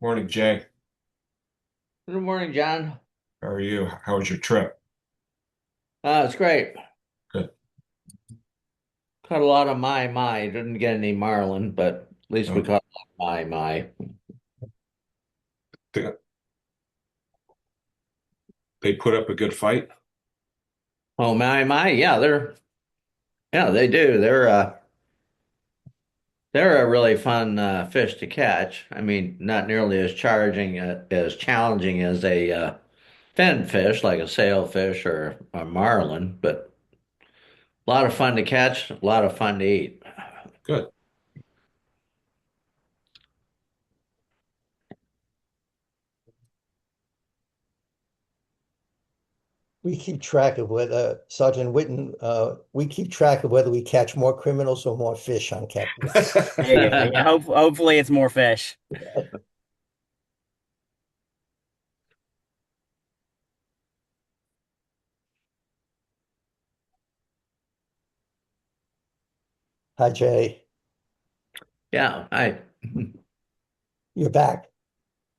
Morning, Jay. Good morning, John. How are you? How was your trip? It's great. Good. Caught a lot of my. Didn't get any marlin, but at least we Oh, caught a lot of my. they, they put up a good fight. Oh, my. Yeah, they do. They're a really fun fish to catch. I mean, not nearly as challenging as a fin fish like a sailfish or a marlin, but a lot of fun to catch, a lot of fun to eat. Good. We keep track of whether, Sergeant Witten, we keep track of whether we catch more criminals or more fish on Captiva. There you go. Yeah, hopefully it's more fish. Hi, Jay. Yeah, I You're back.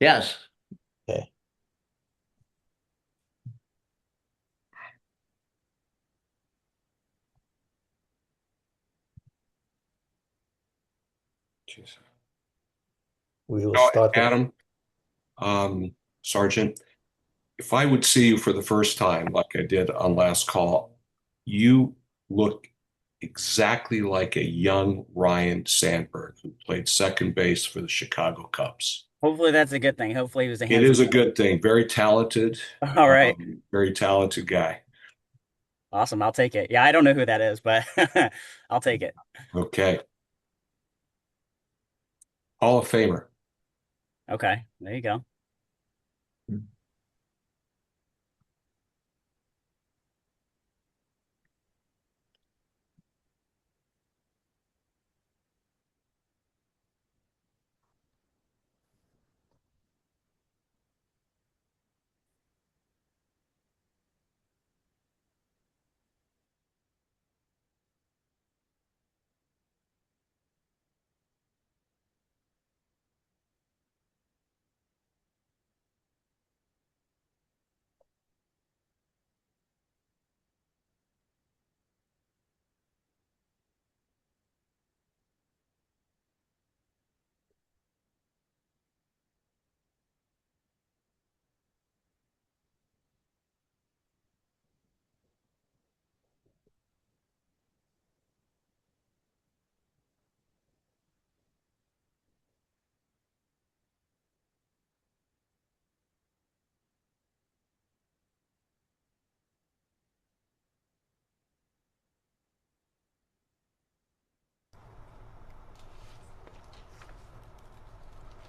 yes. Okay. Jeez. We will Oh, start the, Adam, Sergeant, if I would see you for the first time, like I did on last call, you look exactly like a young Ryan Sandberg who played second base for the Chicago Cubs. Hopefully that's a good thing. Hopefully he was a It is handsome a young. good thing. All right. Very talented guy. Awesome. I'll take it. Yeah, I don't know who that is, but I'll take it. Okay. Hall of Famer. Okay. There you go.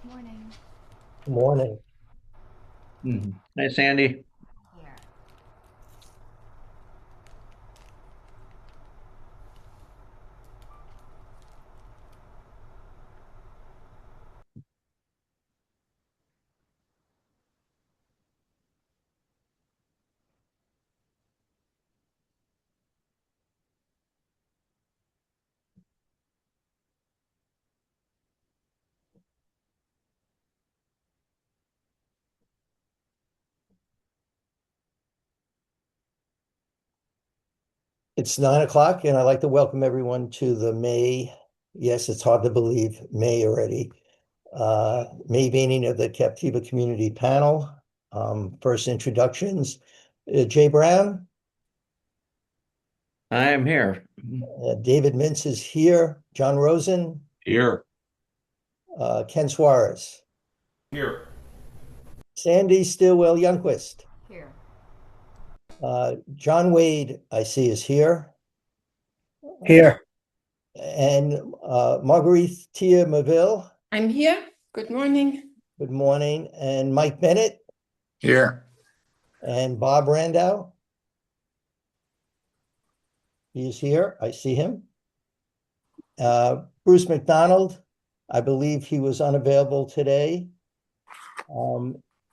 Morning. morning. Hey, Sandy. Here. It's 9 o'clock, and I'd like to welcome everyone to the May, yes, it's hard to believe, May already, May meeting of the Captiva Community Panel. First introductions, Jay Brown, I am here. David Mintz is here, John Rosen, Here. Ken Suarez, Here. Sandy Stillwell Youngquist. Here. John Wade, I see, is here. Here. And Marguerite Tia Maville, I'm here. Good morning. good morning. And Mike Bennett Here. and Bob Randau. He's here. I see him. Bruce McDonald, I believe he was unavailable today.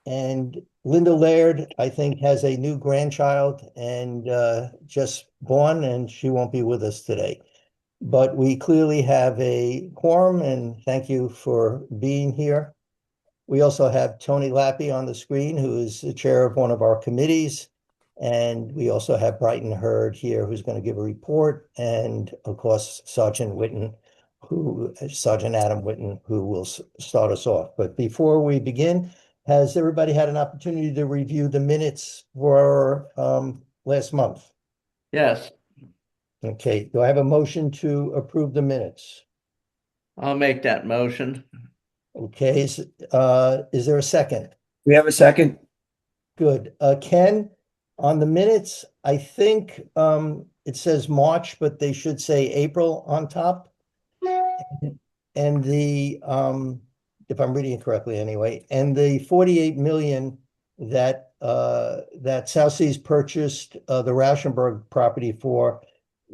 And Linda Laird, I think, has a new grandchild and just born, and she won't be with us today. But we clearly have a quorum, and thank you for being here. We also have Tony Lappy on the screen, who is the chair of one of our committees. And we also have Brighton Hurd here, who's going to give a report. And of course, Sergeant Adam Whitten, who will start us off. But before we begin, has everybody had an opportunity to review the minutes for last month? Yes, Okay, do I have a motion to approve the minutes? I'll make that motion. Okay, is there a second? We have a second? Good. Ken, on the minutes, I think it says March, but they should say April on top. And if I'm reading it correctly anyway, and the 48 million that South Seas purchased the Rauschenberg property for,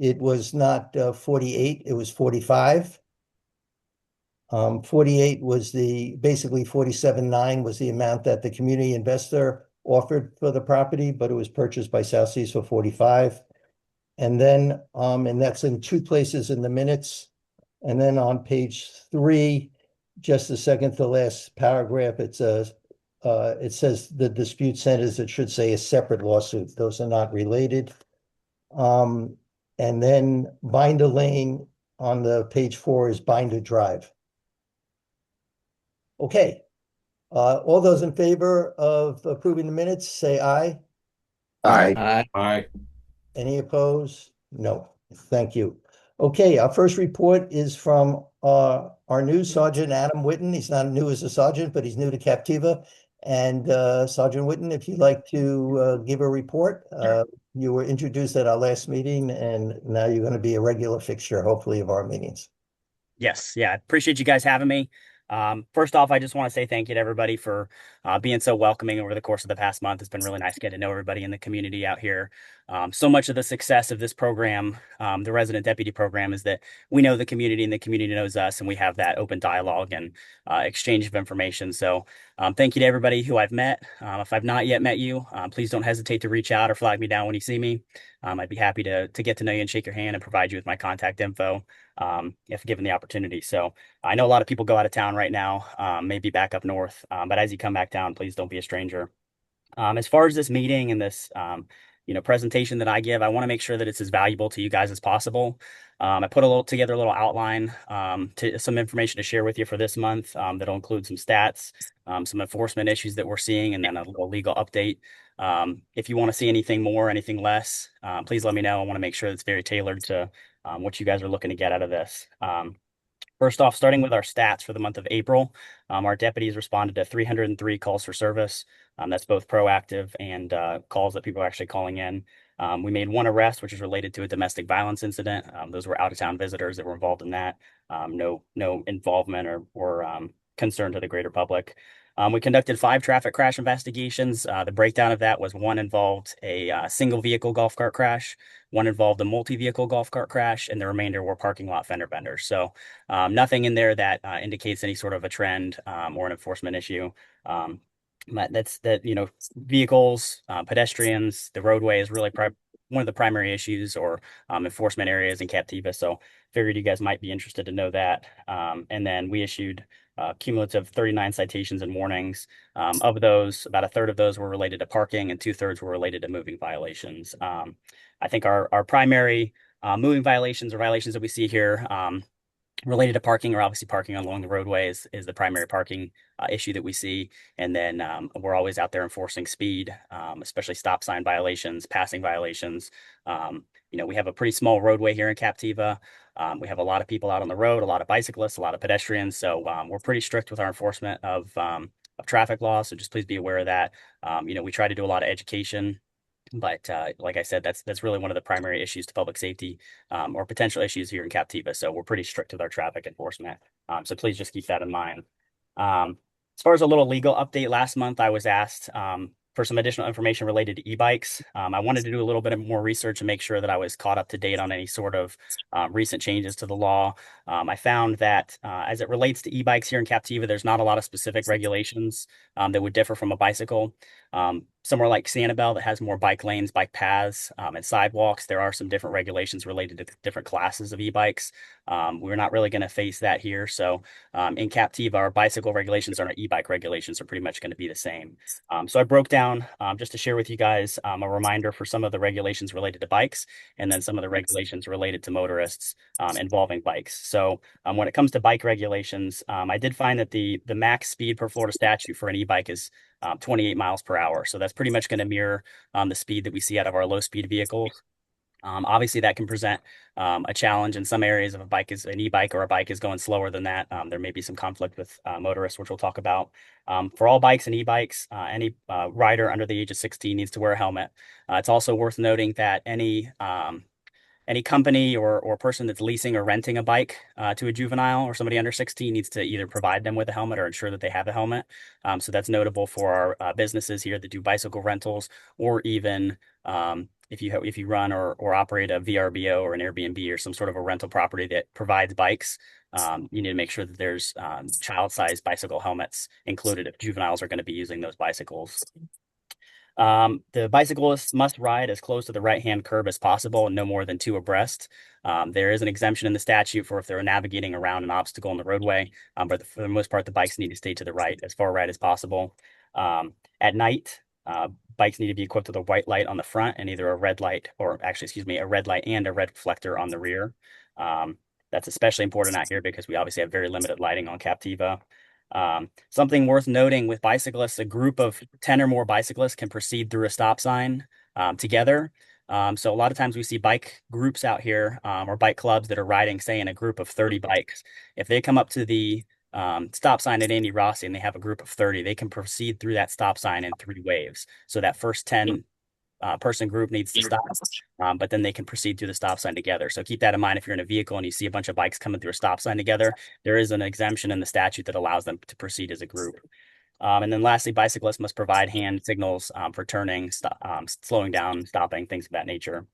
it was not 48, it was 45. 48 was basically 47.9 was the amount that the community investor offered for the property, but it was purchased by South Seas for 45. And then, and that's in two places in the minutes. And then on page 3, just the second to last paragraph, it says the dispute centers, it should say a separate lawsuit. Those are not related. And then Binder Lane on the page 4 is Binder Drive. Okay. All those in favor of approving the minutes, say aye. Aye. Aye. Any opposed? No. Thank you. Okay, our first report is from our new Sergeant Adam Whitten. He's not new as a sergeant, but he's new to Captiva. And Sergeant Whitten, if you'd like to give a report, you were introduced at our last meeting, and now you're going to be a regular fixture, hopefully, of our meetings. Yes, yeah, I appreciate you guys having me. First off, I just want to say thank you to everybody for being so welcoming over the course of the past month. It's been really nice getting to know everybody in the community out here. So much of the success of this program, the resident deputy program, is that we know the community and the community knows us, and we have that open dialogue and exchange of information. So thank you to everybody who I've met. If I've not yet met you, please don't hesitate to reach out or flag me down when you see me. I'd be happy to get to know you and shake your hand and provide you with my contact info if given the opportunity. So I know a lot of people go out of town right now, maybe back up north, but as you come back down, please don't be a stranger. As far as this meeting and this, presentation that I give, I want to make sure that it's as valuable to you guys as possible. I put together a little outline to some information to share with you for this month that'll include some stats, some enforcement issues that we're seeing, and then a little legal update. If you want to see anything more, anything less, please let me know. I want to make sure it's very tailored to what you guys are looking to get out of this. First off, starting with our stats for the month of April, our deputies responded to 303 calls for service. That's both proactive and calls that people are actually calling in. We made one arrest, which is related to a domestic violence incident. Those were out-of-town visitors that were involved in that. No involvement or concern to the greater public. We conducted 5 traffic crash investigations. The breakdown of that was one involved a single vehicle golf cart crash, one involved a multi-vehicle golf cart crash, and the remainder were parking lot fender benders. So nothing in there that indicates any sort of a trend or an enforcement issue. Vehicles, pedestrians, the roadway is really one of the primary issues or enforcement areas in Captiva. So figured you guys might be interested to know that. And then we issued cumulative 39 citations and warnings. Of those, about a third of those were related to parking and 2/3 were related to moving violations. I think our primary moving violations or violations that we see here related to parking, or obviously parking along the roadways is the primary parking issue that we see. And then we're always out there enforcing speed, especially stop sign violations, passing violations. We have a pretty small roadway here in Captiva. We have a lot of people out on the road, a lot of bicyclists, a lot of pedestrians. So we're pretty strict with our enforcement of traffic laws. So just please be aware of that. We try to do a lot of education. But like I said, that's really one of the primary issues to public safety or potential issues here in Captiva. So we're pretty strict with our traffic enforcement. So please just keep that in mind. As far as a little legal update, last month I was asked for some additional information related to e-bikes. I wanted to do a little bit more research and make sure that I was caught up to date on any sort of recent changes to the law. I found that as it relates to e-bikes here in Captiva, there's not a lot of specific regulations that would differ from a bicycle. somewhere like Sanibel that has more bike lanes, bike paths, and sidewalks, there are some different regulations related to the different classes of e-bikes. We're not really going to face that here. So in Captiva, our bicycle regulations and our e-bike regulations are pretty much going to be the same. So I broke down just to share with you guys a reminder for some of the regulations related to bikes and then some of the regulations related to motorists involving bikes. So when it comes to bike regulations, I did find that the max speed per Florida statute for an e-bike is 28 miles per hour. So that's pretty much going to mirror the speed that we see out of our low speed vehicles. Obviously, that can present a challenge in some areas if a bike is an e-bike or a bike is going slower than that. There may be some conflict with motorists, which we'll talk about. For all bikes and e-bikes, any rider under the age of 16 needs to wear a helmet. It's also worth noting that any company or person that's leasing or renting a bike to a juvenile or somebody under 16 needs to either provide them with a helmet or ensure that they have a helmet. So that's notable for our businesses here that do bicycle rentals, or even if you run or operate a VRBO or an Airbnb or some sort of a rental property that provides bikes. You need to make sure that there's child-sized bicycle helmets included if juveniles are going to be using those bicycles. The bicyclists must ride as close to the right-hand curb as possible and no more than 2 abreast. There is an exemption in the statute for if they're navigating around an obstacle in the roadway, but for the most part, the bikes need to stay to the right, as far right as possible. At night, bikes need to be equipped with a white light on the front and either a red light, or actually, excuse me, a red light and a red reflector on the rear. That's especially important out here because we obviously have very limited lighting on Captiva. Something worth noting with bicyclists, a group of 10 or more bicyclists can proceed through a stop sign together. So a lot of times we see bike groups out here or bike clubs that are riding, say, in a group of 30 bikes. If they come up to the stop sign at Andy Rossi and they have a group of 30, they can proceed through that stop sign in 3 waves. So that first 10 person group needs to stop, but then they can proceed through the stop sign together. So keep that in mind if you're in a vehicle and you see a bunch of bikes coming through a stop sign together. There is an exemption in the statute that allows them to proceed as a group. And then lastly, bicyclists must provide hand signals for turning, slowing down, stopping, things of that nature.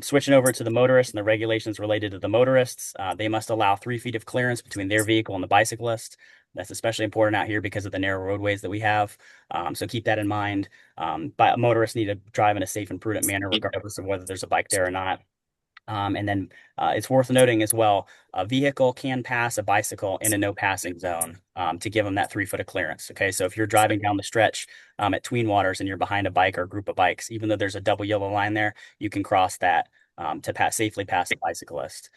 Switching over to the motorists and the regulations related to the motorists, they must allow 3 feet of clearance between their vehicle and the bicyclist. That's especially important out here because of the narrow roadways that we have. So keep that in mind. But motorists need to drive in a safe and prudent manner, regardless of whether there's a bike there or not. And then it's worth noting as well, a vehicle can pass a bicycle in a no passing zone to give them that 3 foot of clearance. Okay, so if you're driving down the stretch at Tween Waters and you're behind a bike or a group of bikes, even though there's a double yellow line there, you can cross that to safely pass a bicyclist.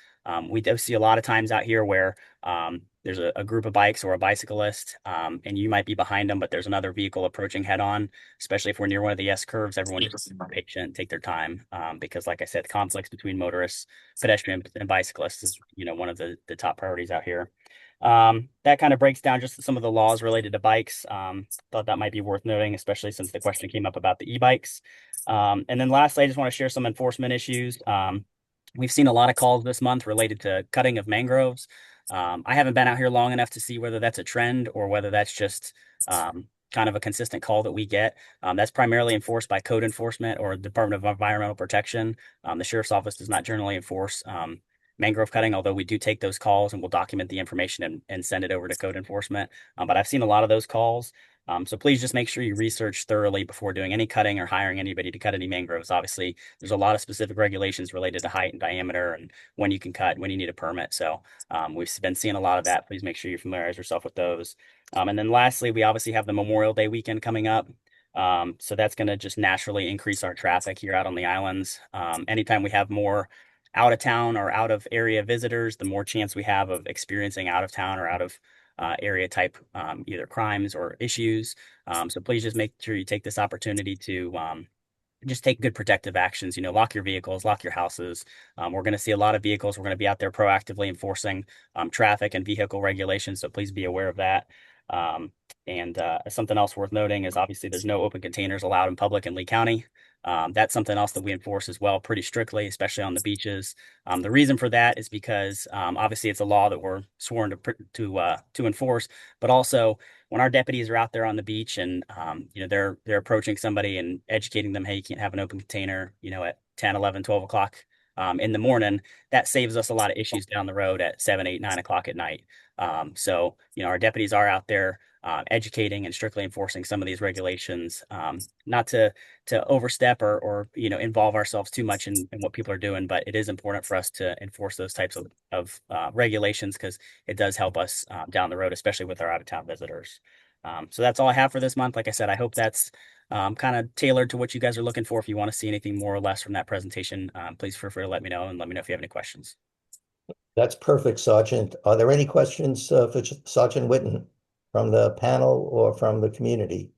We do see a lot of times out here where there's a group of bikes or a bicyclist, and you might be behind them, but there's another vehicle approaching head on, especially if we're near one of the S curves. Everyone needs to be patient, take their time, because like I said, conflicts between motorists, pedestrians, and bicyclists is, one of the top priorities out here. That kind of breaks down just some of the laws related to bikes. Thought that might be worth noting, especially since the question came up about the e-bikes. And then lastly, I just want to share some enforcement issues. We've seen a lot of calls this month related to cutting of mangroves. I haven't been out here long enough to see whether that's a trend or whether that's just kind of a consistent call that we get. That's primarily enforced by code enforcement or Department of Environmental Protection. The Sheriff's Office does not generally enforce mangrove cutting, although we do take those calls and we'll document the information and send it over to code enforcement. But I've seen a lot of those calls. So please just make sure you research thoroughly before doing any cutting or hiring anybody to cut any mangroves. Obviously, there's a lot of specific regulations related to height and diameter and when you can cut, when you need a permit. So we've been seeing a lot of that. Please make sure you familiarize yourself with those. And then lastly, we obviously have the Memorial Day weekend coming up. So that's going to just naturally increase our traffic here out on the islands. Anytime we have more out of town or out of area visitors, the more chance we have of experiencing out of town or out of area type either crimes or issues. So please just make sure you take this opportunity to just take good protective actions. Lock your vehicles, lock your houses. We're going to see a lot of vehicles. We're going to be out there proactively enforcing traffic and vehicle regulations. So please be aware of that. And something else worth noting is obviously there's no open containers allowed in public in Lee County. That's something else that we enforce as well pretty strictly, especially on the beaches. The reason for that is because obviously it's a law that we're sworn to enforce, but also when our deputies are out there on the beach and they're approaching somebody and educating them, hey, you can't have an open container, at 10, 11, 12 o'clock in the morning, that saves us a lot of issues down the road at 7, 8, 9 o'clock at night. So our deputies are out there educating and strictly enforcing some of these regulations, not to overstep or involve ourselves too much in what people are doing, but it is important for us to enforce those types of regulations because it does help us down the road, especially with our out of town visitors. So that's all I have for this month. Like I said, I hope that's kind of tailored to what you guys are looking for. If you want to see anything more or less from that presentation, please feel free to let me know and let me know if you have any questions. That's perfect, Sergeant. Are there any questions for Sergeant Witten from the panel or from the community,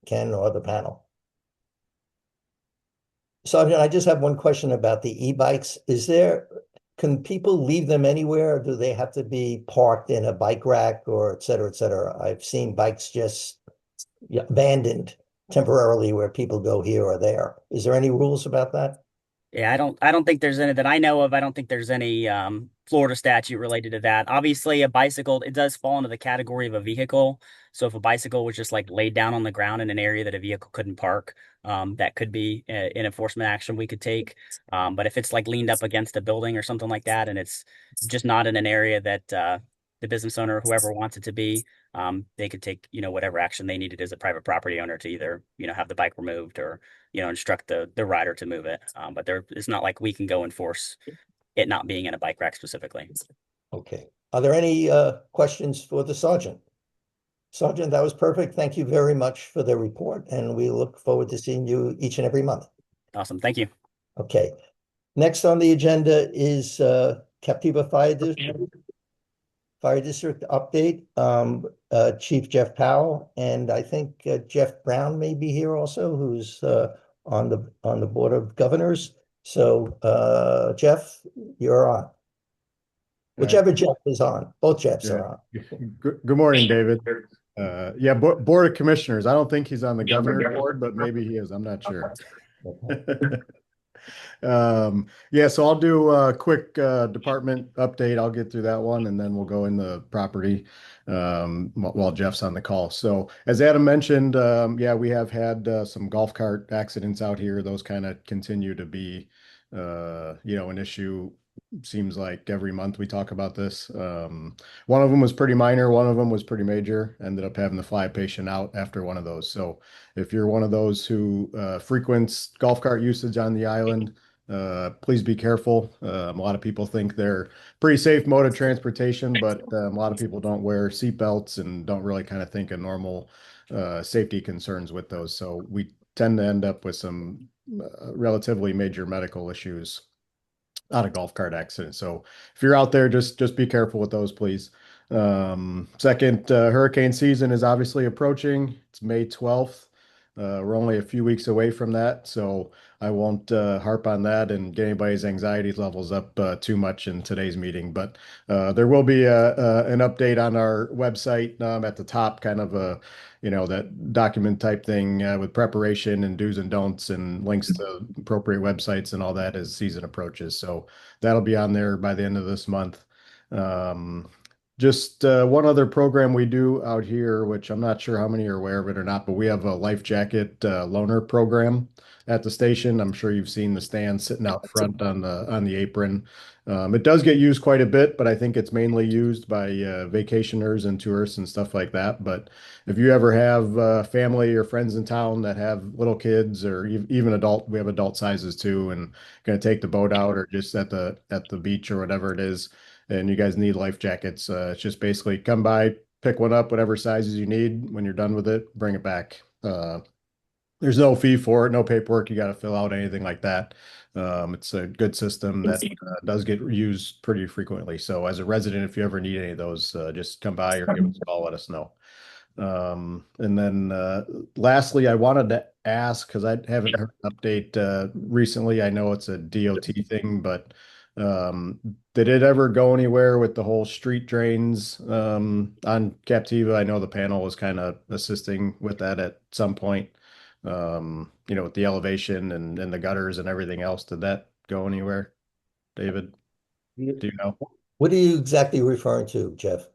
Ken or the panel? Sergeant, I just have one question about the e-bikes. Can people leave them anywhere? Or do they have to be parked in a bike rack or et cetera, et cetera? I've seen bikes just abandoned temporarily where people go here or there. Is there any rules about that? Yeah, I don't think there's any that I know of. I don't think there's any Florida statute related to that. Obviously, a bicycle, it does fall into the category of a vehicle. So if a bicycle was just like laid down on the ground in an area that a vehicle couldn't park, that could be an enforcement action we could take. But if it's like leaned up against a building or something like that, and it's just not in an area that the business owner or whoever wants it to be, they could take, whatever action they needed as a private property owner to either, have the bike removed or instruct the rider to move it. But it's not like we can go enforce it not being in a bike rack specifically. Okay. Are there any questions for the sergeant? Sergeant, that was perfect. Thank you very much for the report, and we look forward to seeing you each and every month. Awesome. Thank you. Okay. Next on the agenda is Captiva Fire District update. Chief Jeff Powell, and I think Jeff Brown may be here also, who's on the Board of Governors. So Jeff, you're on. Whichever Jeff is on. Both Jeffs are on. Good morning, David. Yeah, Board of Commissioners. I don't think he's on the governor's board, but maybe he is. I'm not sure. Yeah, so I'll do a quick department update. I'll get through that one, and then we'll go in the property while Jeff's on the call. So as Adam mentioned, yeah, we have had some golf cart accidents out here. Those kind of continue to be, an issue. Seems like every month we talk about this. One of them was pretty minor. One of them was pretty major. Ended up having to fly a patient out after one of those. So if you're one of those who frequents golf cart usage on the island, please be careful. A lot of people think they're pretty safe mode of transportation, but a lot of people don't wear seatbelts and don't really kind of think of normal safety concerns with those. So we tend to end up with some relatively major medical issues out of golf cart accidents. So if you're out there, just be careful with those, please. Second, hurricane season is obviously approaching. It's May 12th. We're only a few weeks away from that, so I won't harp on that and get anybody's anxiety levels up too much in today's meeting. But there will be an update on our website at the top, kind of that document type thing with preparation and do's and don'ts and links to appropriate websites and all that as season approaches. So that'll be on there by the end of this month. Just one other program we do out here, which I'm not sure how many are aware of it or not, but we have a life jacket loaner program at the station. I'm sure you've seen the stand sitting out front on the apron. It does get used quite a bit, but I think it's mainly used by vacationers and tourists and stuff like that. But if you ever have family or friends in town that have little kids or even adult, we have adult sizes too, and going to take the boat out or just at the beach or whatever it is, and you guys need life jackets. It's just basically come by, pick one up, whatever sizes you need. When you're done with it, bring it back. There's no fee for it, no paperwork you got to fill out, anything like that. It's a good system that does get used pretty frequently. So as a resident, if you ever need any of those, just come by or give us a call, let us know. And then lastly, I wanted to ask, because I haven't heard an update recently. I know it's a DOT thing, but did it ever go anywhere with the whole street drains on Captiva? I know the panel was kind of assisting with that at some point, with the elevation and the gutters and everything else. Did that go anywhere, David? Do you know? What are you exactly referring to, Jeff?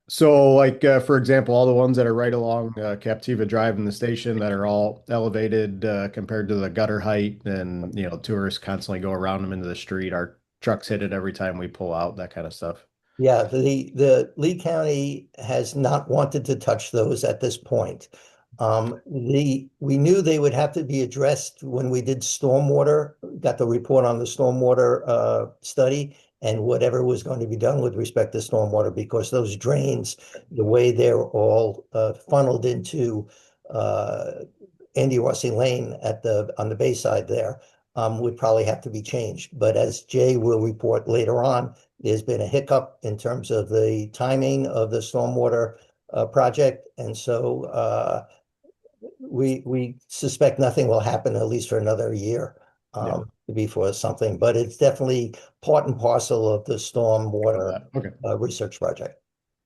So, like, for example, all the ones that are right along Captiva Drive in the station that are all elevated compared to the gutter height, and, tourists constantly go around them into the street. Our trucks hit it every time we pull out, that kind of stuff. Yeah, the Lee County has not wanted to touch those at this point. We knew they would have to be addressed when we did stormwater, got the report on the stormwater study and whatever was going to be done with respect to stormwater, because those drains, the way they're all funneled into Andy Rossi Lane on the Bayside there, would probably have to be changed. But as Jay will report later on, there's been a hiccup in terms of the timing of the stormwater project. And so we suspect nothing will happen at least for another year Yeah. before something, but it's definitely part and parcel of the stormwater Okay. research project.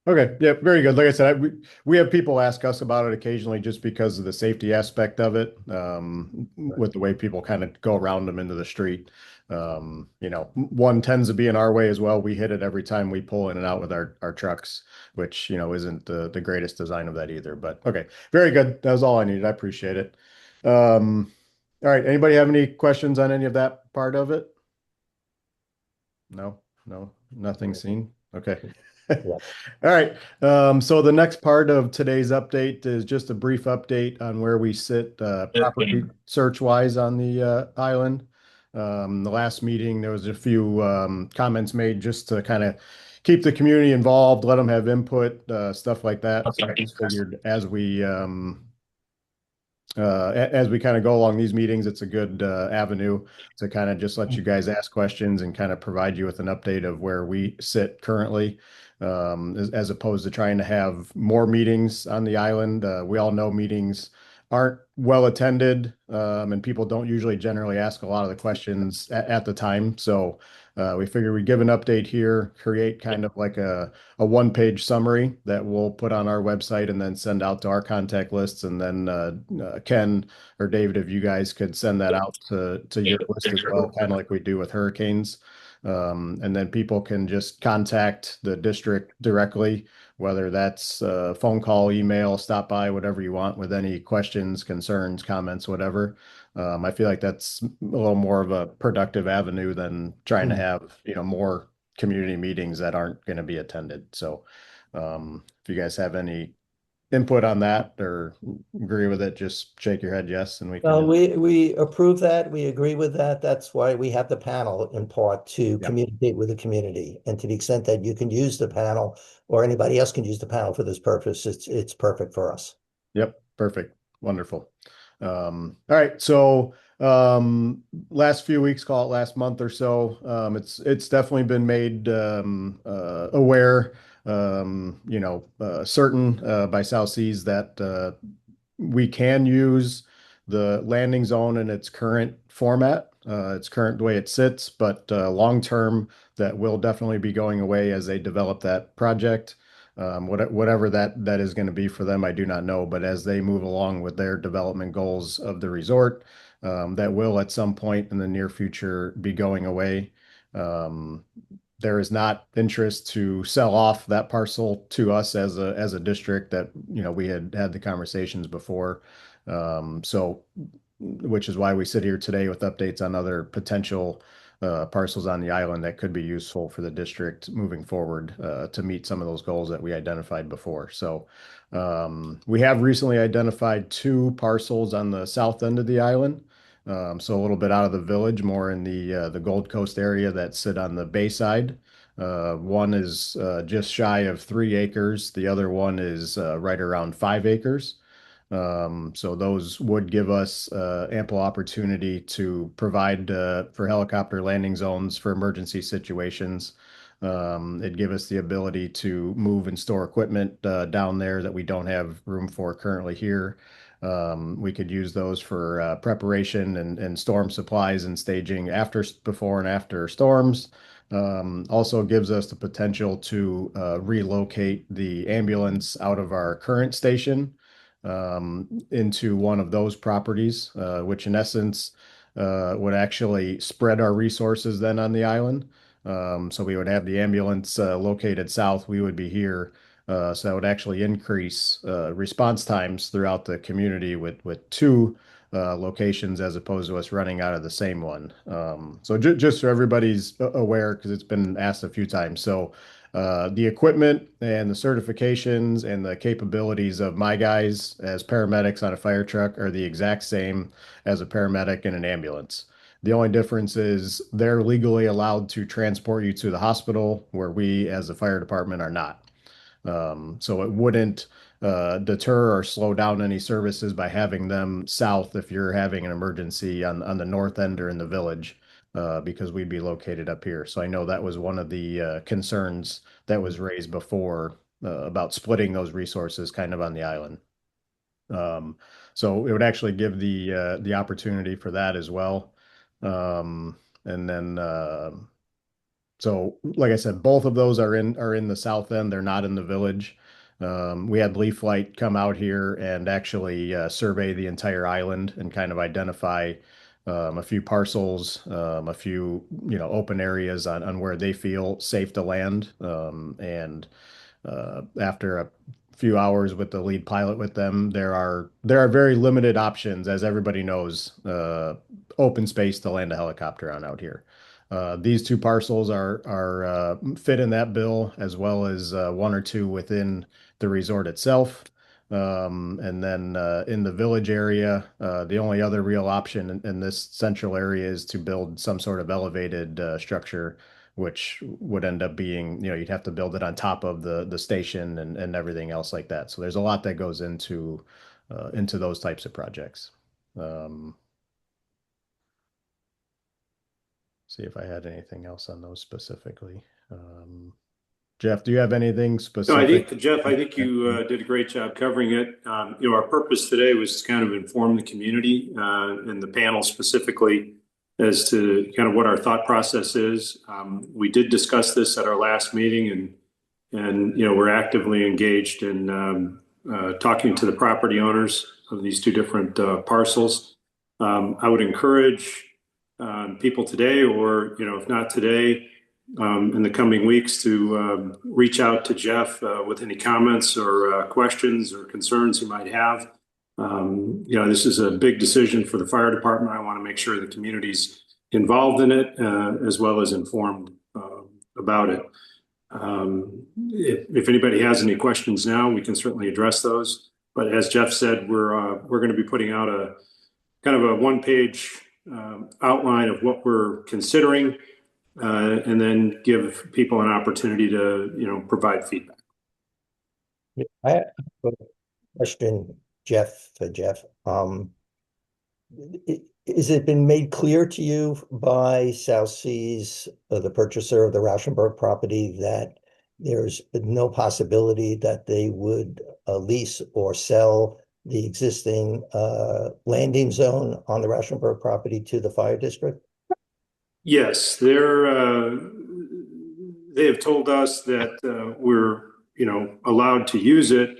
Okay. Yeah. Very good. Like I said, we have people ask us about it occasionally just because of the safety aspect of it, with the way people kind of go around them into the street. One tends to be in our way as well. We hit it every time we pull in and out with our trucks, which, isn't the greatest design of that either. But okay. Very good. That was all I needed. I appreciate it. All right. Anybody have any questions on any of that part of it? No, nothing seen. Okay. Yeah. All right. So the next part of today's update is just a brief update on where we sit property search wise on the island. The last meeting, there was a few comments made just to kind of keep the community involved, let them have input, stuff like that. So I just figured as we kind of go along these meetings, it's a good avenue to kind of just let you guys ask questions and kind of provide you with an update of where we sit currently, as opposed to trying to have more meetings on the island. We all know meetings aren't well attended, and people don't usually generally ask a lot of the questions at the time. So we figured we'd give an update here, create kind of like a one-page summary that we'll put on our website and then send out to our contact lists. And then Ken or David, if you guys could send that out to your list as well, kind of like we do with hurricanes. And then people can just contact the district directly, whether that's phone call, email, stop by, whatever you want with any questions, concerns, comments, whatever. I feel like that's a little more of a productive avenue than trying to have, more community meetings that aren't going to be attended. So if you guys have any input on that or agree with it, just shake your head yes, and we can. We approve that. We agree with that. That's why we have the panel in part to Yeah. communicate with the community. And to the extent that you can use the panel or anybody else can use the panel for this purpose, it's perfect for us. Yep, perfect. Wonderful. All right. So last few weeks, call it last month or so, it's definitely been made aware, certain by South Seas that we can use the landing zone in its current format, its current the way it sits, but long term that will definitely be going away as they develop that project. Whatever that is going to be for them, I do not know. But as they move along with their development goals of the resort, that will at some point in the near future be going away. There is not interest to sell off that parcel to us as a district that, we had the conversations before. So, which is why we sit here today with updates on other potential parcels on the island that could be useful for the district moving forward to meet some of those goals that we identified before. So we have recently identified two parcels on the south end of the island. So a little bit out of the village, more in the Gold Coast area that sit on the Bayside. One is just shy of 3 acres. The other one is right around 5 acres. So those would give us ample opportunity to provide for helicopter landing zones for emergency situations. It'd give us the ability to move and store equipment down there that we don't have room for currently here. We could use those for preparation and storm supplies and staging before and after storms. Also gives us the potential to relocate the ambulance out of our current station into one of those properties, which in essence would actually spread our resources then on the island. So we would have the ambulance located south, we would be here. So that would actually increase response times throughout the community with two locations as opposed to us running out of the same one. So just so everybody's aware, because it's been asked a few times. So The equipment and the certifications and the capabilities of my guys as paramedics on a fire truck are the exact same as a paramedic in an ambulance. The only difference is they're legally allowed to transport you to the hospital where we as a fire department are not. So it wouldn't deter or slow down any services by having them south if you're having an emergency on the north end or in the village, because we'd be located up here. So I know that was one of the concerns that was raised before about splitting those resources kind of on the island. So it would actually give the opportunity for that as well. And then so, like I said, both of those are in the south end. They're not in the village. We had Leaf Flight come out here and actually survey the entire island and kind of identify a few parcels, a few open areas on where they feel safe to land. And after a few hours with the lead pilot with them, there are very limited options, as everybody knows, open space to land a helicopter on out here. These two parcels are fit in that bill, as well as one or two within the resort itself. And then in the village area, the only other real option in this central area is to build some sort of elevated structure, which would end up being, you'd have to build it on top of the station and everything else like that. So there's a lot that goes into those types of projects. See if I had anything else on those specifically. Jeff, do you have anything No, specific? Jeff, I think you did a great job covering it. Our purpose today was to kind of inform the community and the panel specifically as to kind of what our thought process is. We did discuss this at our last meeting, and we're actively engaged in talking to the property owners of these two different parcels. I would encourage people today, or if not today, in the coming weeks, to reach out to Jeff with any comments or questions or concerns you might have. This is a big decision for the fire department. I want to make sure the community's involved in it as well as informed about it. If anybody has any questions now, we can certainly address those. But as Jeff said, we're going to be putting out a kind of a one-page outline of what we're considering, and then give people an opportunity to provide feedback. I have a question, Jeff, for Jeff. Is it been made clear to you by South Seas, the purchaser of the Rauschenberg property, that there's no possibility that they would lease or sell the existing landing zone on the Rauschenberg property to the fire district? Yes, they have told us that we're allowed to use it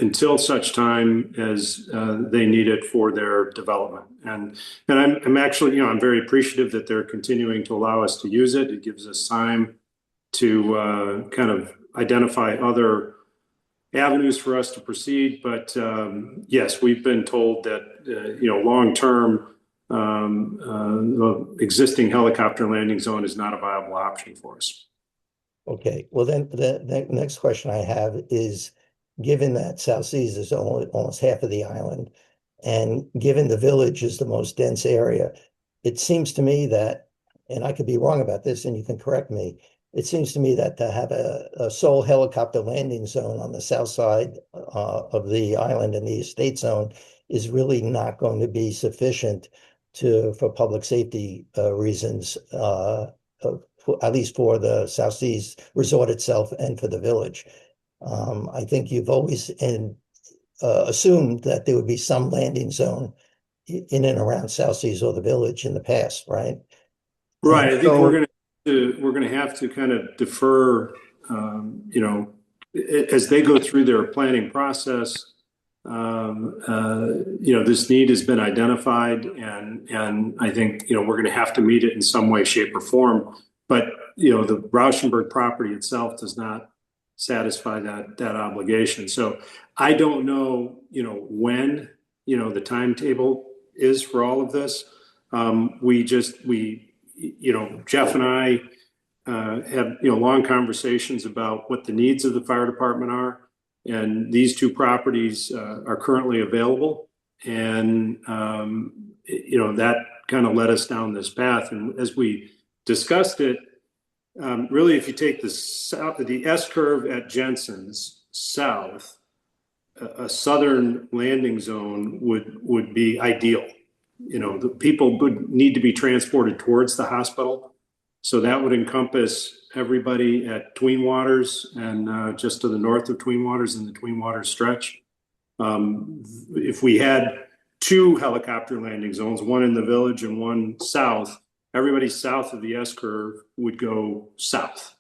until such time as they need it for their development. And I'm actually, I'm very appreciative that they're continuing to allow us to use it. It gives us time to kind of identify other avenues for us to proceed. But yes, we've been told that long term, the existing helicopter landing zone is not a viable option for us. Okay, well then the next question I have is, given that South Seas is almost half of the island, and given the village is the most dense area, it seems to me that, and I could be wrong about this and you can correct me, it seems to me that to have a sole helicopter landing zone on the south side of the island in the estate zone is really not going to be sufficient for public safety reasons, at least for the South Seas Resort itself and for the village. I think you've always assumed that there would be some landing zone in and around South Seas or the village in the past, right? Right. I think we're going to have to kind of defer, as they go through their planning process. This need has been identified, and I think we're going to have to meet it in some way, shape, or form. But the Rauschenberg property itself does not satisfy that obligation. So I don't know when the timetable is for all of this. Jeff and I had long conversations about what the needs of the fire department are, and these two properties are currently available, and that kind of led us down this path. And as we discussed it, really, if you take the S curve at Jensen's south, a southern landing zone would be ideal. The people would need to be transported towards the hospital. So that would encompass everybody at Tween Waters and just to the north of Tween Waters in the Tween Waters stretch. If we had two helicopter landing zones, one in the village and one south, everybody south of the S curve would go south.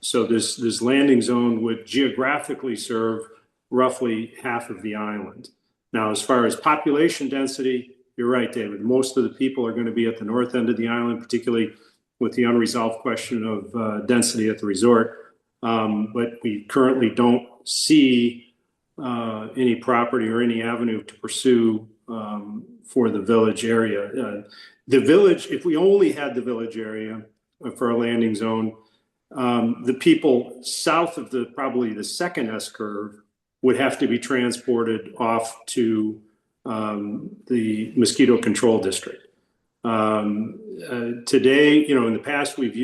So this landing zone would geographically serve roughly half of the island. Now, as far as population density, you're right, David. Most of the people are going to be at the north end of the island, particularly with the unresolved question of density at the resort. But we currently don't see any property or any avenue to pursue for the village area. The village, if we only had the village area for a landing zone, the people south of probably the second S curve would have to be transported off to the mosquito control district. Today, in the past, we've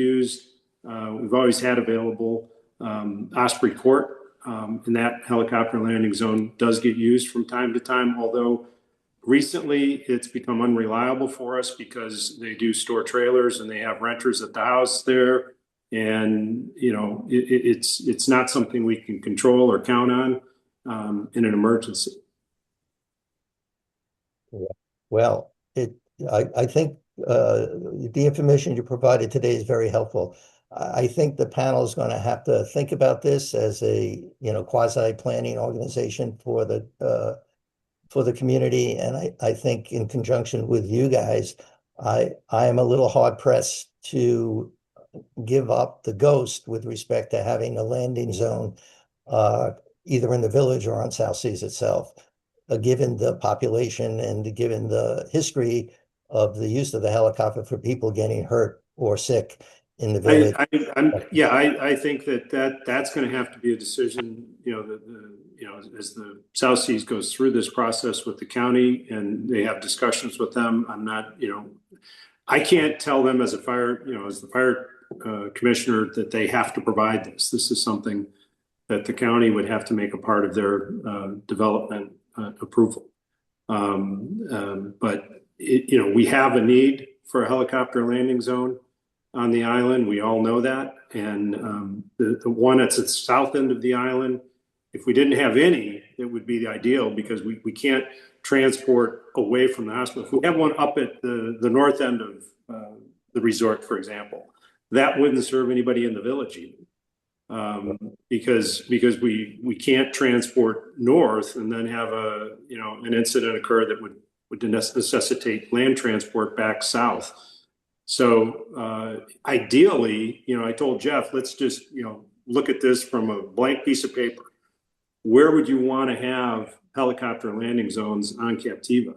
always had available Osprey Court, and that helicopter landing zone does get used from time to time, although recently it's become unreliable for us because they do store trailers and they have renters at the house there. And, it's not something we can control or count on in an emergency. Well, I think the information you provided today is very helpful. I think the panel is going to have to think about this as a quasi-planning organization for the community, and I think in conjunction with you guys, I am a little hard pressed to give up the ghost with respect to having a landing zone either in the village or on South Seas itself, given the population and given the history of the use of the helicopter for people getting hurt or sick in the village. I think that's going to have to be a decision, as the South Seas goes through this process with the county and they have discussions with them. I can't tell them as the fire commissioner that they have to provide this. This is something that the county would have to make a part of their development approval. But we have a need for a helicopter landing zone on the island. We all know that. And the one that's at the south end of the island, if we didn't have any, it would be the ideal because we can't transport away from the hospital. If we have one up at the north end of the resort, for example, that wouldn't serve anybody in the village even. Because we can't transport north and then have an incident occur that would necessitate land transport back south. So ideally, I told Jeff, let's just look at this from a blank piece of paper. Where would you want to have helicopter landing zones on Captiva?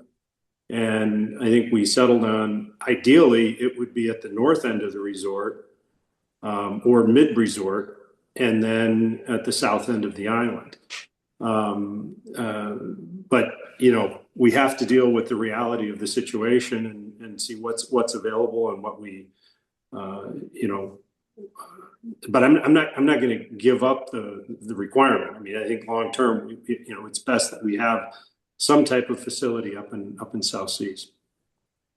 And I think we settled on ideally it would be at the north end of the resort or mid-resort, and then at the south end of the island. But we have to deal with the reality of the situation and see what's available and what we, But I'm not going to give up the requirement. I mean, I think long term, it's best that we have some type of facility up in South Seas.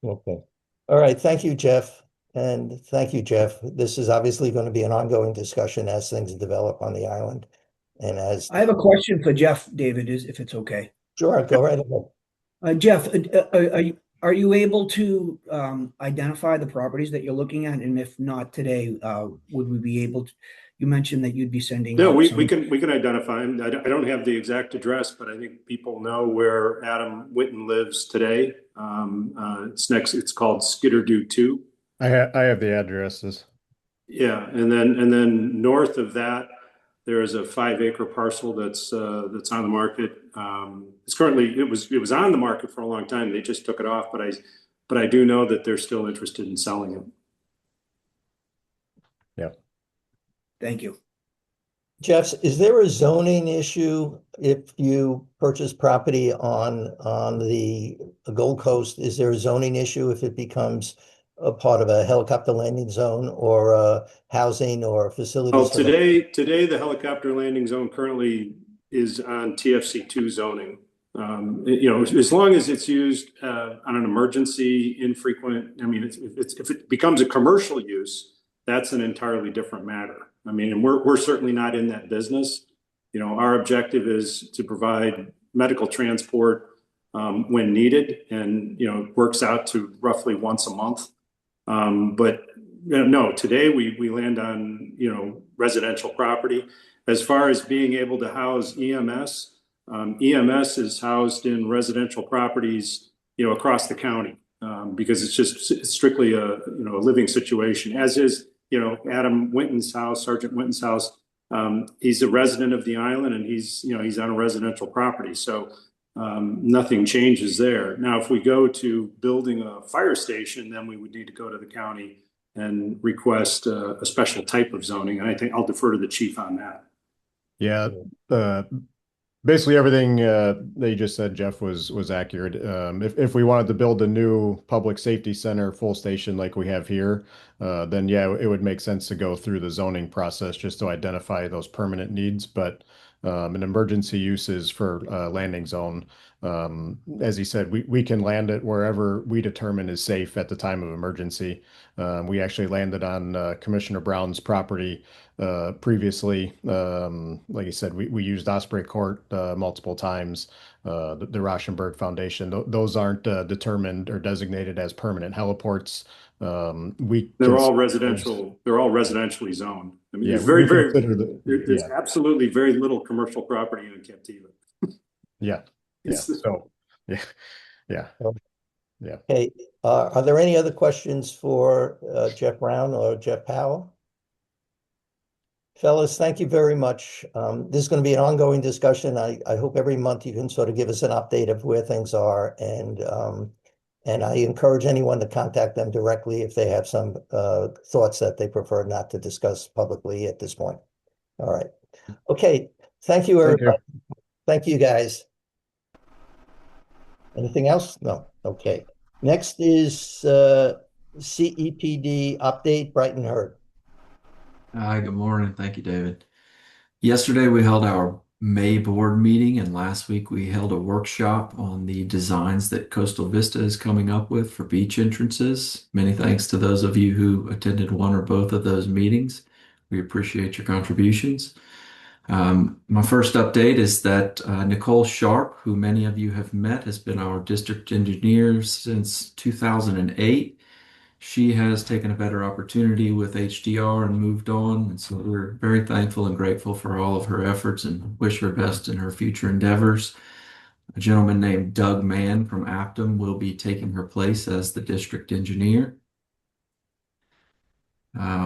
Okay. All right. Thank you, Jeff. And thank you, Jeff. This is obviously going to be an ongoing discussion as things develop on the island. And as I have a question for Jeff, David, if it's okay. Sure, go right ahead. Jeff, are you able to identify the properties that you're looking at? And if not today, would we be able to? You mentioned that you'd be sending. No, we can identify them. I don't have the exact address, but I think people know where Adam Witten lives today. It's called Skitterdoo 2. I have the addresses. Yeah, and then north of that, there is a 5-acre parcel that's on the market. It's currently it was on the market for a long time. They just took it off, but I do know that they're still interested in selling it. Yeah. Thank you. Jeff, is there a zoning issue if you purchase property on the Gold Coast? Is there a zoning issue if it becomes a part of a helicopter landing zone or housing or facilities Well, for the? today the helicopter landing zone currently is on TFC2 zoning. As long as it's used on an emergency, infrequent. I mean, if it becomes a commercial use, that's an entirely different matter. I mean, and we're certainly not in that business. Our objective is to provide medical transport when needed, and it works out to roughly once a month. But no, today we land on residential property. As far as being able to house EMS, EMS is housed in residential properties across the county because it's strictly a living situation. As is Adam Winton's house, Sergeant Winton's house. He's a resident of the island, and he's on a residential property. So nothing changes there. Now, if we go to building a fire station, then we would need to go to the county and request a special type of zoning. And I think I'll defer to the chief on that. Yeah, basically everything that you just said, Jeff, was accurate. If we wanted to build a new public safety center full station like we have here, then yeah, it would make sense to go through the zoning process just to identify those permanent needs. But an emergency uses for landing zone, as he said, we can land it wherever we determine is safe at the time of emergency. We actually landed on Commissioner Brown's property previously. Like I said, we used Osprey Court multiple times. The Rauschenberg Foundation, those aren't determined or designated as permanent heliports. They're all residential. They're all residentially zoned. I mean, Yeah, there's absolutely very little commercial property in Captiva. Yeah. So, yeah. Yeah. Okay. Are there any other questions for Jeff Brown or Jeff Powell? Fellas, thank you very much. This is going to be an ongoing discussion. I hope every month you can sort of give us an update of where things are, and I encourage anyone to contact them directly if they have some thoughts that they prefer not to discuss publicly at this point. All right. Okay. Thank you, everybody. Thank you, guys. Anything else? No. Okay. Next is CEPD update, Brighton Hurd. Hi, good morning. Thank you, David. Yesterday we held our May board meeting, and last week we held a workshop on the designs that Coastal Vista is coming up with for beach entrances. Many thanks to those of you who attended one or both of those meetings. We appreciate your contributions. My first update is that Nicole Sharp, who many of you have met, has been our district engineer since 2008. She has taken a better opportunity with HDR and moved on. And so we're very thankful and grateful for all of her efforts and wish her best in her future endeavors. A gentleman named Doug Mann from Aptum will be taking her place as the district engineer.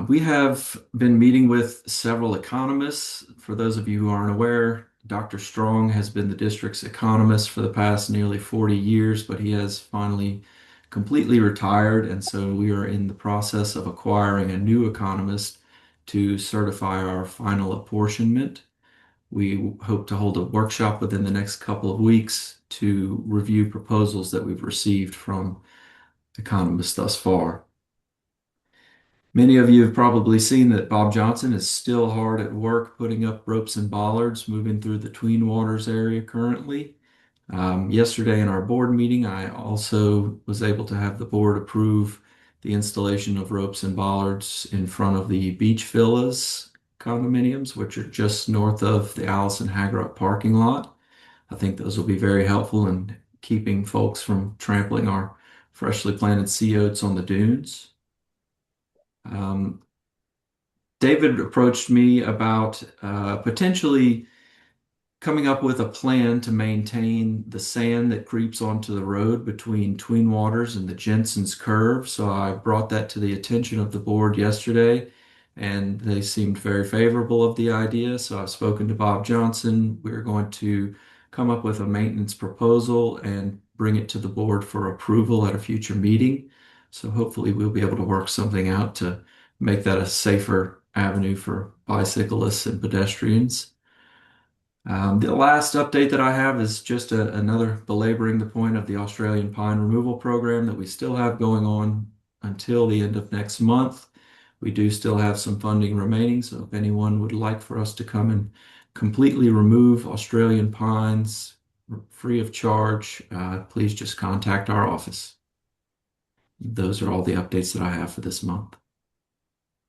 We have been meeting with several economists. For those of you who aren't aware, Dr. Strong has been the district's economist for the past nearly 40 years, but he has finally completely retired, and so we are in the process of acquiring a new economist to certify our final apportionment. We hope to hold a workshop within the next couple of weeks to review proposals that we've received from economists thus far. Many of you have probably seen that Bob Johnson is still hard at work putting up ropes and bollards moving through the Tween Waters area currently. Yesterday in our board meeting, I also was able to have the board approve the installation of ropes and bollards in front of the Beach Villas condominiums, which are just north of the Allison Hagerup parking lot. I think those will be very helpful in keeping folks from trampling our freshly planted sea oats on the dunes. David approached me about potentially coming up with a plan to maintain the sand that creeps onto the road between Tween Waters and the Jensen's Curve. So I brought that to the attention of the board yesterday, and they seemed very favorable of the idea. So I've spoken to Bob Johnson. We're going to come up with a maintenance proposal and bring it to the board for approval at a future meeting. So hopefully we'll be able to work something out to make that a safer avenue for bicyclists and pedestrians. The last update that I have is just another belaboring the point of the Australian pine removal program that we still have going on until the end of next month. We do still have some funding remaining, so if anyone would like for us to come and completely remove Australian pines free of charge, please just contact our office. Those are all the updates that I have for this month.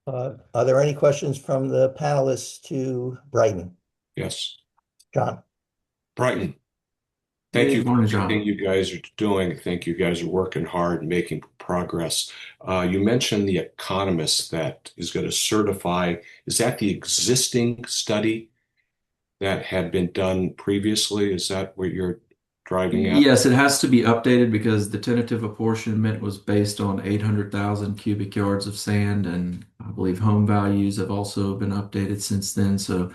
Are there any questions from the panelists to Brighton? Yes. John? Brighton, thank you Good for morning, everything John. you guys are doing. I think you guys are working hard and making progress. You mentioned the economist that is going to certify. Is that the existing study that had been done previously? Is that what you're driving at? Yes, it has to be updated because the tentative apportionment was based on 800,000 cubic yards of sand, and I believe home values have also been updated since then. So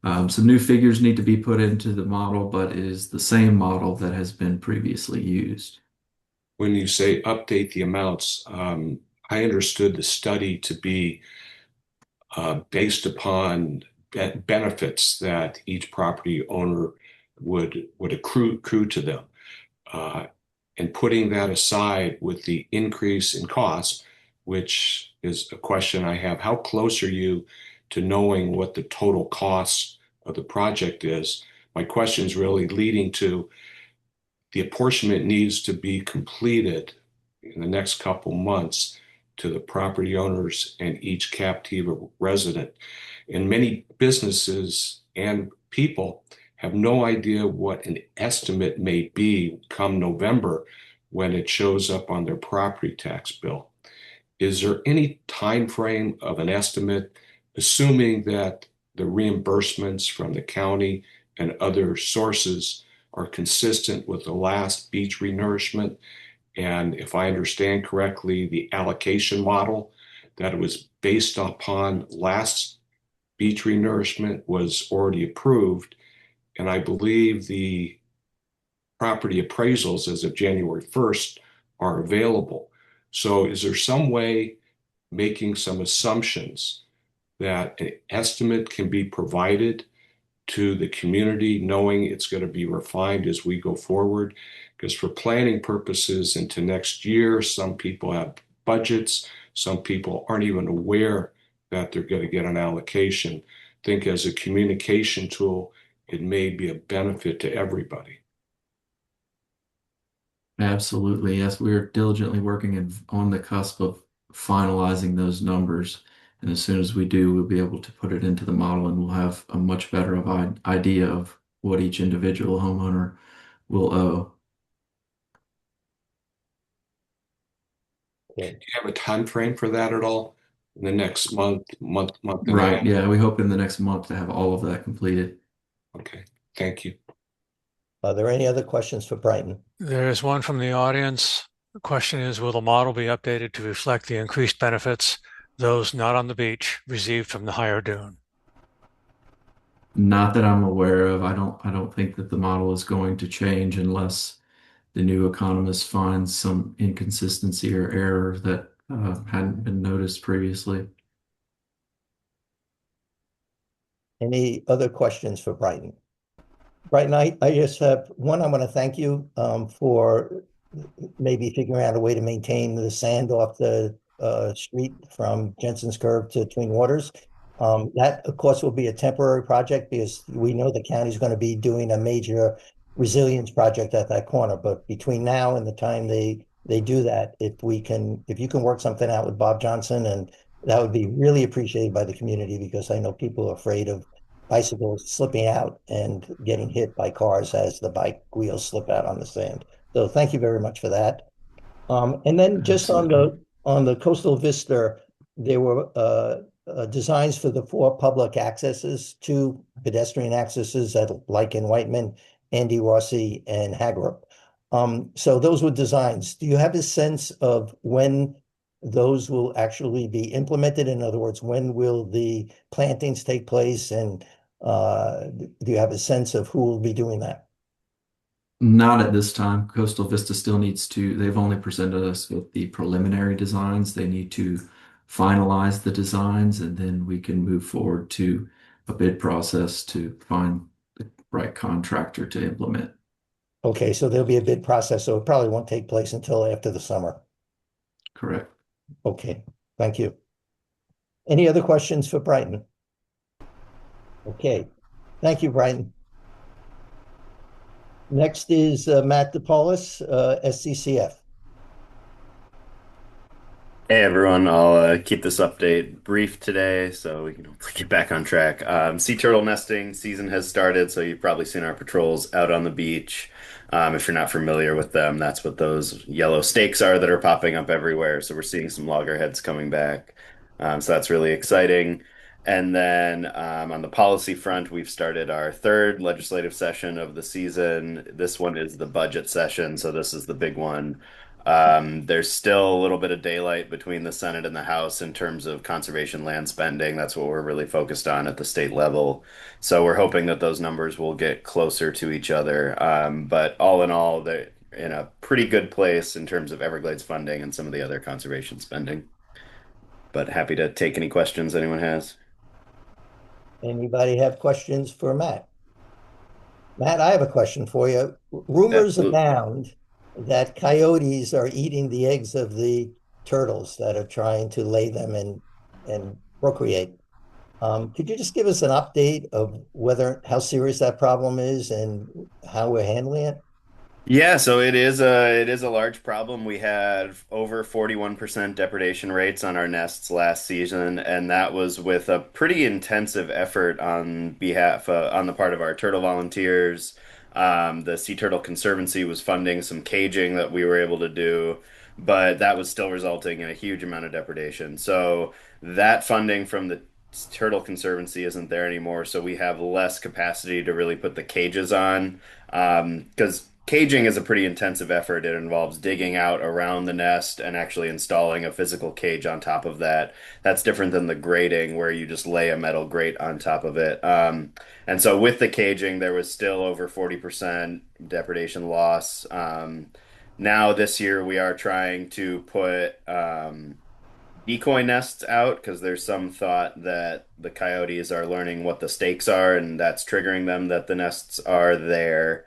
some new figures need to be put into the model, but it is the same model that has been previously used. When you say update the amounts, I understood the study to be based upon benefits that each property owner would accrue to them. Uh, and putting that aside with the increase in cost, which is a question I have, how close are you to knowing what the total cost of the project is? My question is really leading to the apportionment needs to be completed in the next couple months to the property owners and each Captiva resident. And many businesses and people have no idea what an estimate may be come November when it shows up on their property tax bill. Is there any time frame of an estimate, assuming that the reimbursements from the county and other sources are consistent with the last beach renourishment? And if I understand correctly, the allocation model that it was based upon last beach renourishment was already approved. And I believe the property appraisals as of January 1st are available. So is there some way making some assumptions that an estimate can be provided to the community, knowing it's going to be refined as we go forward? Because for planning purposes into next year, some people have budgets, some people aren't even aware that they're going to get an allocation. I think as a communication tool, it may be a benefit to everybody. Absolutely. Yes, we're diligently working on the cusp of finalizing those numbers. And as soon as we do, we'll be able to put it into the model and we'll have a much better idea of what each individual homeowner will owe. Do you have a time frame for that at all? In the next month and a Right. half? Yeah, we hope in the next month to have all of that completed. Okay, thank you. Are there any other questions for Brighton? There is one from the audience. The question is, will the model be updated to reflect the increased benefits those not on the beach received from the higher dune? Not that I'm aware of. I don't think that the model is going to change unless the new economist finds some inconsistency or error that hadn't been noticed previously. Any other questions for Brighton? Brighton, I just have one. I want to thank you for maybe figuring out a way to maintain the sand off the street from Jensen's Curve to Twin Waters. That, of course, will be a temporary project because we know the county's going to be doing a major resilience project at that corner. But between now and the time they do that, if you can work something out with Bob Johnson, and that would be really appreciated by the community because I know people are afraid of bicycles slipping out and getting hit by cars as the bike wheels slip out on the sand. So thank you very much for that. And then just Absolutely. on the Coastal Vista, there were designs for the four public accesses, two pedestrian accesses at like in Whiteman, Andy Rossi, and Hagerup. So those were designs. Do you have a sense of when those will actually be implemented? In other words, when will the plantings take place? And do you have a sense of who will be doing that? Not at this time. Coastal Vista still needs to, they've only presented us with the preliminary designs. They need to finalize the designs, and then we can move forward to a bid process to find the right contractor to implement. Okay, so there'll be a bid process, so it probably won't take place until after the summer. Correct. Okay, thank you. Any other questions for Brighton? Okay, thank you, Brighton. Next is Matt DePaulis, SCCF. Hey everyone, I'll keep this update brief today so we can hopefully get back on track. Sea turtle nesting season has started, so you've probably seen our patrols out on the beach. If you're not familiar with them, that's what those yellow stakes are that are popping up everywhere. So we're seeing some loggerheads coming back. So that's really exciting. And then on the policy front, we've started our third legislative session of the season. This one is the budget session, so this is the big one. There's still a little bit of daylight between the Senate and the House in terms of conservation land spending. That's what we're really focused on at the state level. So we're hoping that those numbers will get closer to each other. But all in all, they're in a pretty good place in terms of Everglades funding and some of the other conservation spending. But happy to take any questions anyone has. Anybody have questions for Matt? Matt, I have a question for you. Rumors Absolutely. abound that coyotes are eating the eggs of the turtles that are trying to lay them and procreate. Could you just give us an update of how serious that problem is and how we're handling it? Yeah, so it is a large problem. We had over 41% depredation rates on our nests last season, and that was with a pretty intensive effort on the part of our turtle volunteers. The Sea Turtle Conservancy was funding some caging that we were able to do, but that was still resulting in a huge amount of depredation. So that funding from the Turtle Conservancy isn't there anymore, so we have less capacity to really put the cages on. Because caging is a pretty intensive effort. It involves digging out around the nest and actually installing a physical cage on top of that. That's different than the grating, where you just lay a metal grate on top of it. And so with the caging, there was still over 40% depredation loss. Now this year, we are trying to put decoy nests out because there's some thought that the coyotes are learning what the stakes are, and that's triggering them that the nests are there.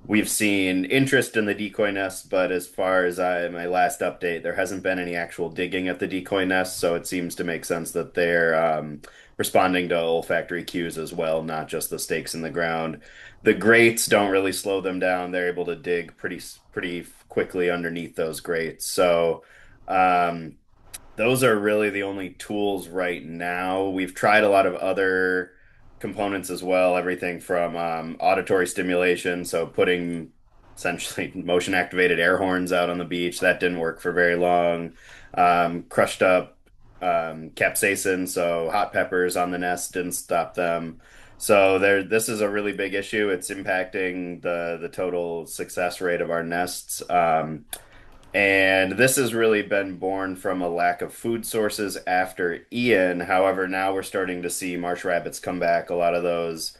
We've seen interest in the decoy nests, but as far as my last update, there hasn't been any actual digging at the decoy nests, so it seems to make sense that they're responding to olfactory cues as well, not just the stakes in the ground. The grates don't really slow them down. They're able to dig pretty quickly underneath those grates. So um, those are really the only tools right now. We've tried a lot of other components as well, everything from auditory stimulation, so putting essentially motion activated air horns out on the beach. That didn't work for very long. Crushed up capsaicin, so hot peppers on the nest didn't stop them. So this is a really big issue. It's impacting the total success rate of our nests. And this has really been born from a lack of food sources after Ian. However, now we're starting to see marsh rabbits come back. A lot of those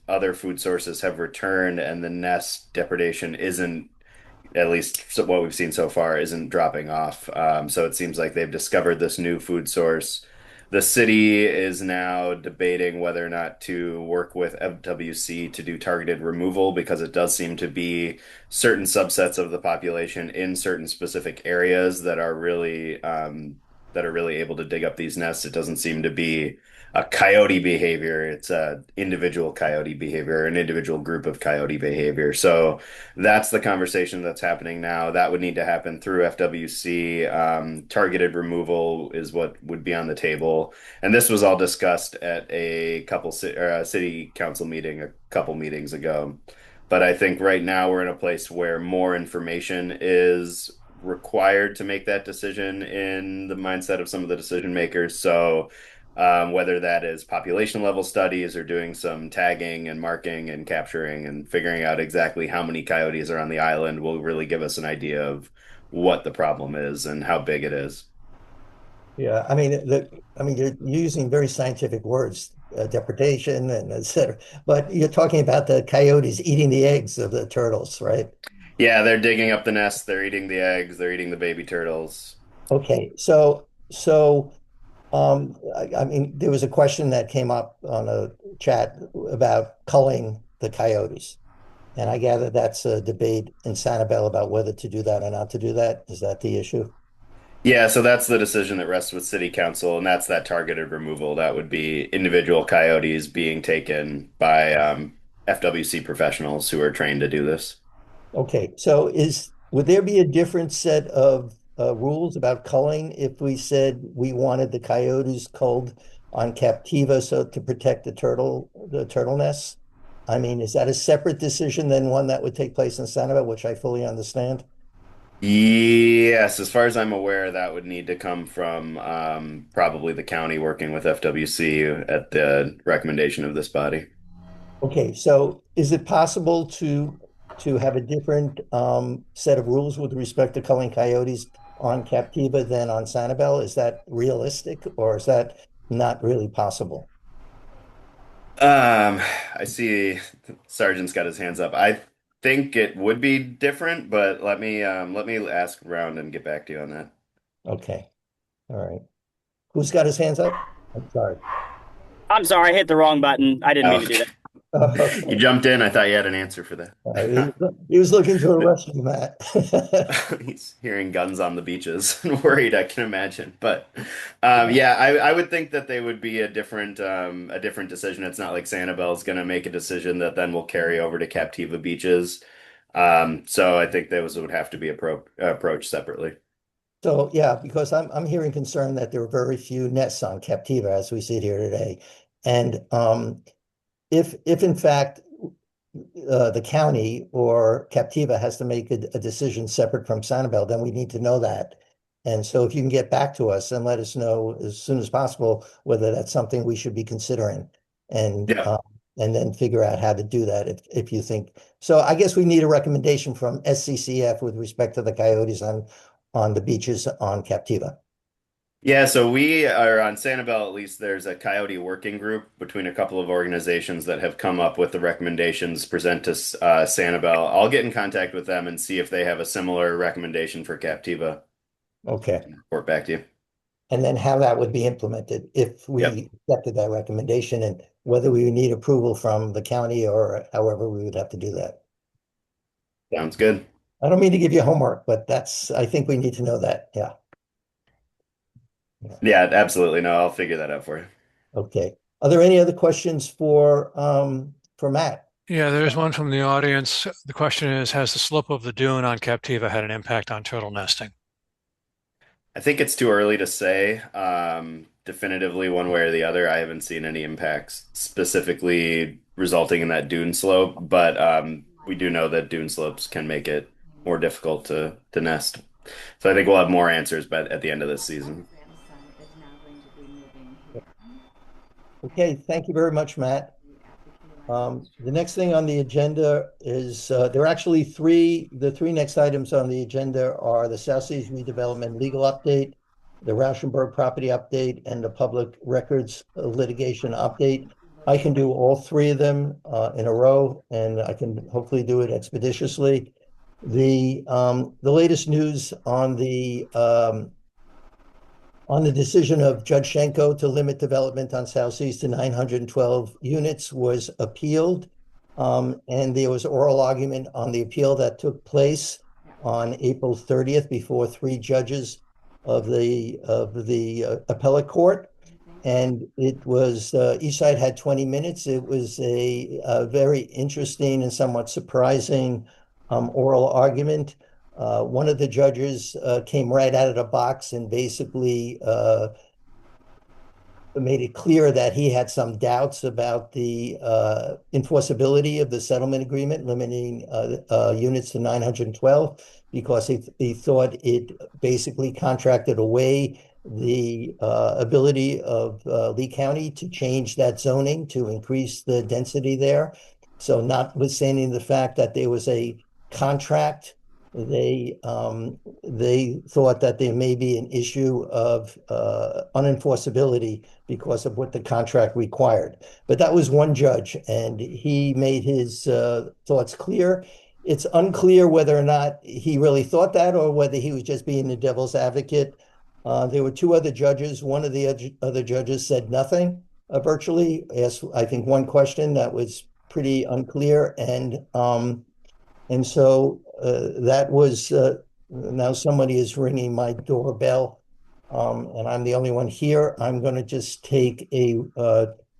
other food sources have returned, and the nest depredation isn't, at least what we've seen so far, isn't dropping off. So it seems like they've discovered this new food source. The city is now debating whether or not to work with FWC to do targeted removal because it does seem to be certain subsets of the population in certain specific areas that are really able to dig up these nests. It doesn't seem to be a coyote behavior. It's a individual coyote behavior, an individual group of coyote behavior. So that's the conversation that's happening now. That would need to happen through FWC. Targeted removal is what would be on the table. And this was all discussed at a city council meeting a couple meetings ago. But I think right now we're in a place where more information is required to make that decision in the mindset of some of the decision makers. So whether that is population level studies or doing some tagging and marking and capturing and figuring out exactly how many coyotes are on the island will really give us an idea of what the problem is and how big it is. Yeah, you're using very scientific words, depredation and et cetera, but you're talking about the coyotes eating the eggs of the turtles, right? Yeah, they're digging up the nest, they're eating the eggs, they're eating the baby turtles. Okay, I mean, there was a question that came up on a chat about culling the coyotes. And I gather that's a debate in Sanibel about whether to do that or not to do that. Is that the issue? Yeah, so that's the decision that rests with City Council, and that's that targeted removal. That would be individual coyotes being taken by FWC professionals who are trained to do this. Okay, so would there be a different set of rules about culling if we said we wanted the coyotes culled on Captiva so to protect the turtle nests? I mean, is that a separate decision than one that would take place in Sanibel, which I fully understand? Yes, as far as I'm aware, that would need to come from probably the county working with FWC at the recommendation of this body. Okay, so is it possible to have a different set of rules with respect to culling coyotes on Captiva than on Sanibel? Is that realistic or is that not really possible? I see Sergeant's got his hands up. I think it would be different, but let me ask around and get back to you on that. Okay, all right. Who's got his hands up? I'm sorry. I'm sorry, I hit the wrong button. I didn't mean Oh, to do that. you Okay. jumped in. I thought you had an answer for that. He was looking to arrest you, Matt. He's hearing guns on the beaches and worried, I can imagine. But yeah, I would think that they would be a different decision. It's not like Sanibel's going to make a decision that then will carry over to Captiva beaches. So I think those would have to be approached separately. So yeah, because I'm hearing concern that there are very few nests on Captiva as we sit here today. And if in fact the county or Captiva has to make a decision separate from Sanibel, then we need to know that. And so if you can get back to us and let us know as soon as possible whether that's something we should be considering and Yeah. and then figure out how to do that if you think. So I guess we need a recommendation from SCCF with respect to the coyotes on the beaches on Captiva. Yeah, so we are on Sanibel, at least there's a coyote working group between a couple of organizations that have come up with the recommendations present to Sanibel. I'll get in contact with them and see if they have a similar recommendation for Captiva. Okay. Report back to you. And then how that would be implemented if Yep, we accepted that recommendation and whether we would need approval from the county or however we would have to do that. sounds good. I don't mean to give you homework, but I think we need to know that. Yeah. Yeah. Yeah, absolutely. No, I'll figure that out for you. Okay. Are there any other questions for Matt? Yeah, there's one from the audience. The question is, has the slope of the dune on Captiva had an impact on turtle nesting? I think it's too early to say definitively one way or the other. I haven't seen any impacts specifically resulting in that dune slope, but we do know that dune slopes can make it more difficult to nest. So I think we'll have more answers, but at the end of this season. Okay, thank you very much, Matt. The next thing on the agenda is there are actually the three next items on the agenda are the South Seas redevelopment legal update, the Rauschenberg property update, and the public records litigation update. I can do all three of them in a row, and I can hopefully do it expeditiously. The latest news on the decision of Judge Shenko to limit development on South Seas to 912 units was appealed. And there was oral argument on the appeal that took place on April 30th before three judges of the appellate court. And it was each side had 20 minutes. It was a very interesting and somewhat surprising oral argument. One of the judges came right out of the box and basically made it clear that he had some doubts about the enforceability of the settlement agreement, limiting units to 912, because he thought it basically contracted away the ability of Lee County to change that zoning to increase the density there. So notwithstanding the fact that there was a contract, they thought that there may be an issue of unenforceability because of what the contract required. But that was one judge, and he made his thoughts clear. It's unclear whether or not he really thought that or whether he was just being the devil's advocate. There were two other judges. One of the other judges said nothing, virtually, asked, I think, one question that was pretty unclear. And so that was, now somebody is ringing my doorbell, and I'm the only one here. I'm going to just take a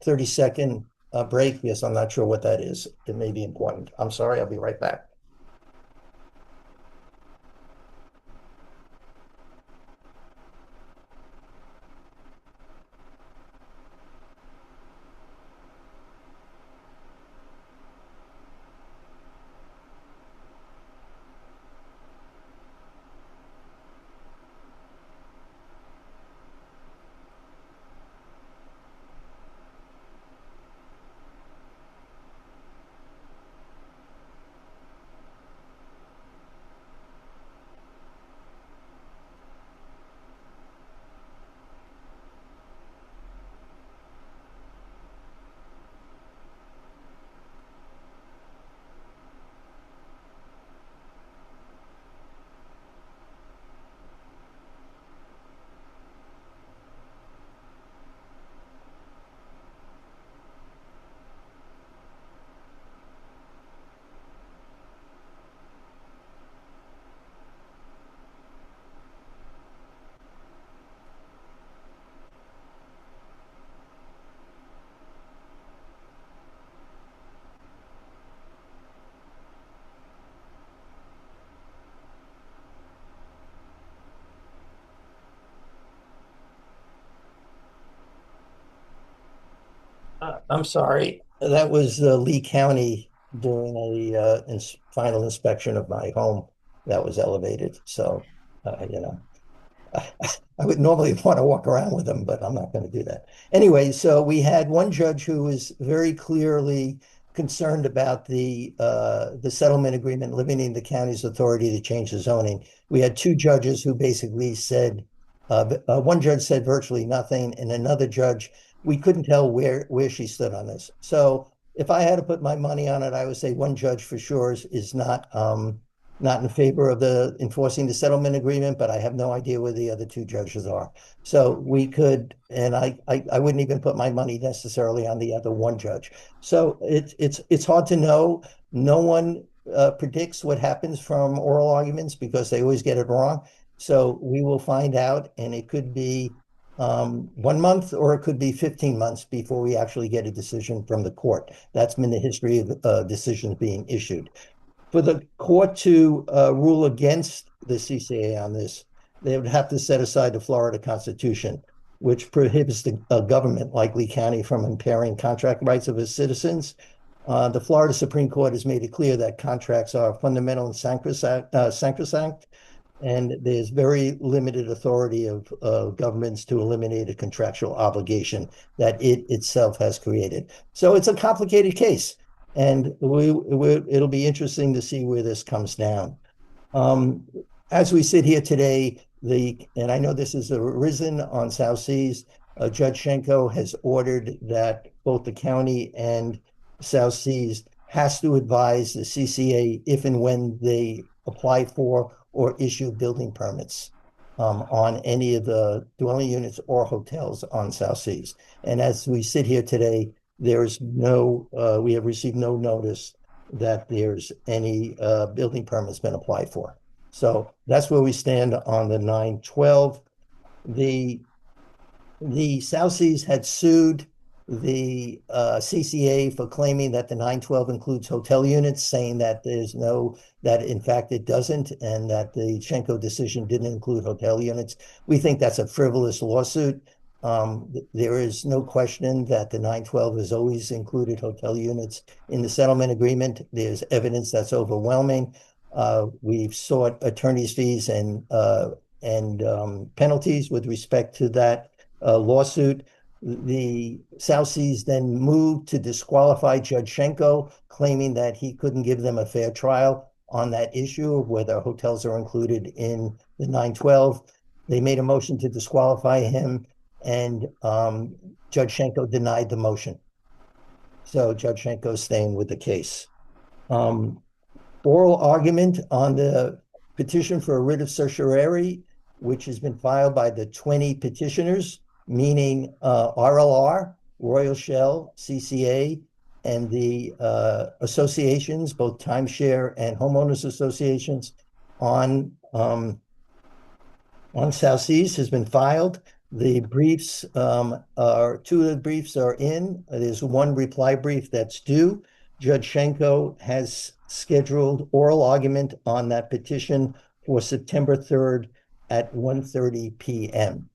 30-second break. Yes, I'm not sure what that is. It may be important. I'm sorry. I'll be right back. I'm sorry. That was Lee County doing a final inspection of my home that was elevated. So, I would normally want to walk around with them, but I'm not going to do that. Anyway, so we had one judge who was very clearly concerned about the settlement agreement limiting the county's authority to change the zoning. We had two judges who basically said, one judge said virtually nothing, and another judge, we couldn't tell where she stood on this. So if I had to put my money on it, I would say one judge for sure is not in favor of the enforcing the settlement agreement, but I have no idea where the other two judges are. So we could, and I wouldn't even put my money necessarily on the other one judge. So it's hard to know. No one predicts what happens from oral arguments because they always get it wrong. So we will find out, and it could be 1 month or it could be 15 months before we actually get a decision from the court. That's been the history of decisions being issued. For the court to rule against the CCA on this, they would have to set aside the Florida Constitution, which prohibits the government, like Lee County, from impairing contract rights of its citizens. The Florida Supreme Court has made it clear that contracts are fundamental and sacrosanct, and there's very limited authority of governments to eliminate a contractual obligation that it itself has created. So it's a complicated case, and it'll be interesting to see where this comes down. As we sit here today, and I know this has arisen on South Seas, Judge Schenko has ordered that both the county and South Seas has to advise the CCA if and when they apply for or issue building permits on any of the dwelling units or hotels on South Seas. And as we sit here today, we have received no notice that there's any building permits been applied for. So that's where we stand on the 9/12. The South Seas had sued the CCA for claiming that the 9/12 includes hotel units, saying that that in fact it doesn't, and that the Schenko decision didn't include hotel units. We think that's a frivolous lawsuit. There is no question that the 9/12 has always included hotel units in the settlement agreement. There's evidence that's overwhelming. We've sought attorney's fees and penalties with respect to that lawsuit. The South Seas then moved to disqualify Judge Schenko, claiming that he couldn't give them a fair trial on that issue of whether hotels are included in the 9/12. They made a motion to disqualify him, and Judge Schenko denied the motion. So Judge Schenko is staying with the case. Oral argument on the petition for a writ of certiorari which has been filed by the 20 petitioners, meaning RLR, Royal Shell, CCA, and the associations, both timeshare and homeowners associations on South Seas has been filed. The briefs two of the briefs are in. There's one reply brief that's due. Judge Schenko has scheduled oral argument on that petition for September 3rd at 1:30 p.m.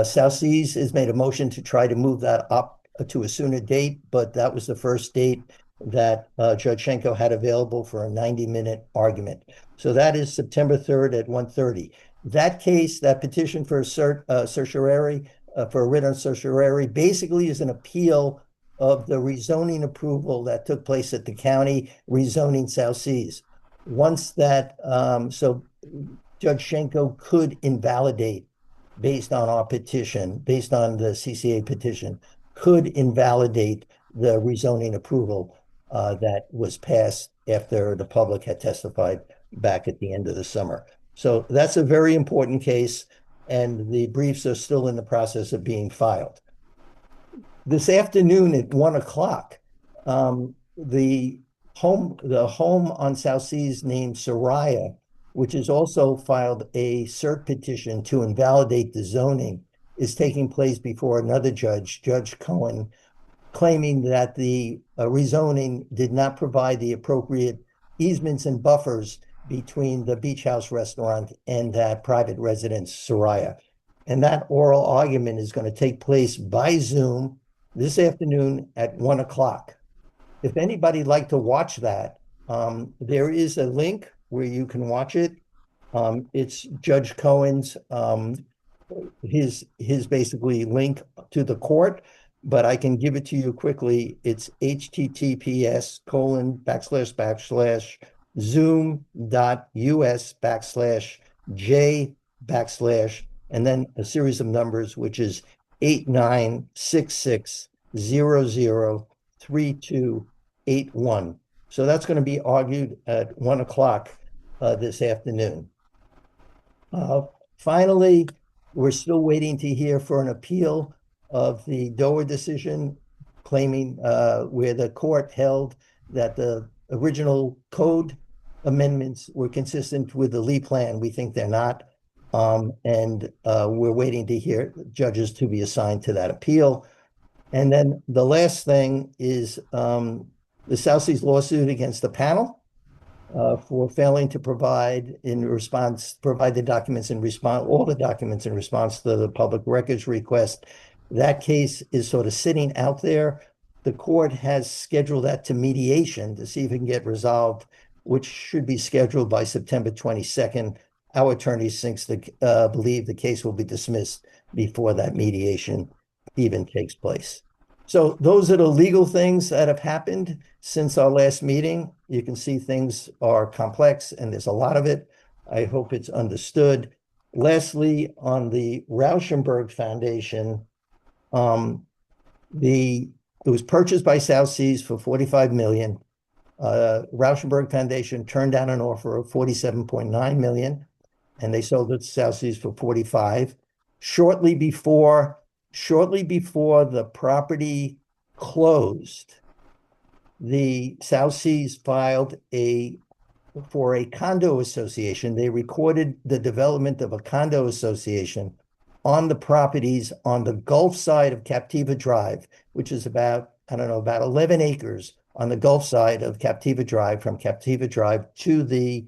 South Seas has made a motion to try to move that up to a sooner date, but that was the first date that Judge Schenko had available for a 90-minute argument. So that is September 3rd at 1:30. That case, that petition for certiorari, for a writ on certiorari, basically is an appeal of the rezoning approval that took place at the county, rezoning South Seas. Once that, so Judge Schenko could invalidate, based on our petition, based on the CCA petition, could invalidate the rezoning approval that was passed after the public had testified back at the end of the summer. So that's a very important case, and the briefs are still in the process of being filed. This afternoon at 1 o'clock, the home on South Seas named Soraya, which has also filed a cert petition to invalidate the zoning, is taking place before another judge, Judge Cohen, claiming that the rezoning did not provide the appropriate easements and buffers between the Beach House restaurant and that private residence, Soraya. And that oral argument is going to take place by Zoom this afternoon at 1 o'clock. If anybody'd like to watch that, there is a link where you can watch it. It's Judge Cohen's, his basically link to the court, but I can give it to you quickly. It's https://zoom.us/j/ and then a series of numbers, which is 8966003281. So that's going to be argued at 1 o'clock this afternoon. Finally, we're still waiting to hear for an appeal of the Doer decision, claiming where the court held that the original code amendments were consistent with the Lee plan. We think they're not. And we're waiting to hear judges to be assigned to that appeal. And then the last thing is the South Seas lawsuit against the panel for failing to provide the documents in response, all the documents in response to the public records request. That case is sort of sitting out there. The court has scheduled that to mediation to see if it can get resolved, which should be scheduled by September 22nd. Our attorneys believe the case will be dismissed before that mediation even takes place. So those are the legal things that have happened since our last meeting. You can see things are complex and there's a lot of it. I hope it's understood. Lastly, on the Rauschenberg Foundation, it was purchased by South Seas for $45 million. Rauschenberg Foundation turned down an offer of $47.9 million, and they sold it to South Seas for $45. Shortly before the property closed, the South Seas filed for a condo association. They recorded the development of a condo association on the properties on the Gulf side of Captiva Drive, which is about 11 acres on the Gulf side of Captiva Drive, from Captiva Drive to the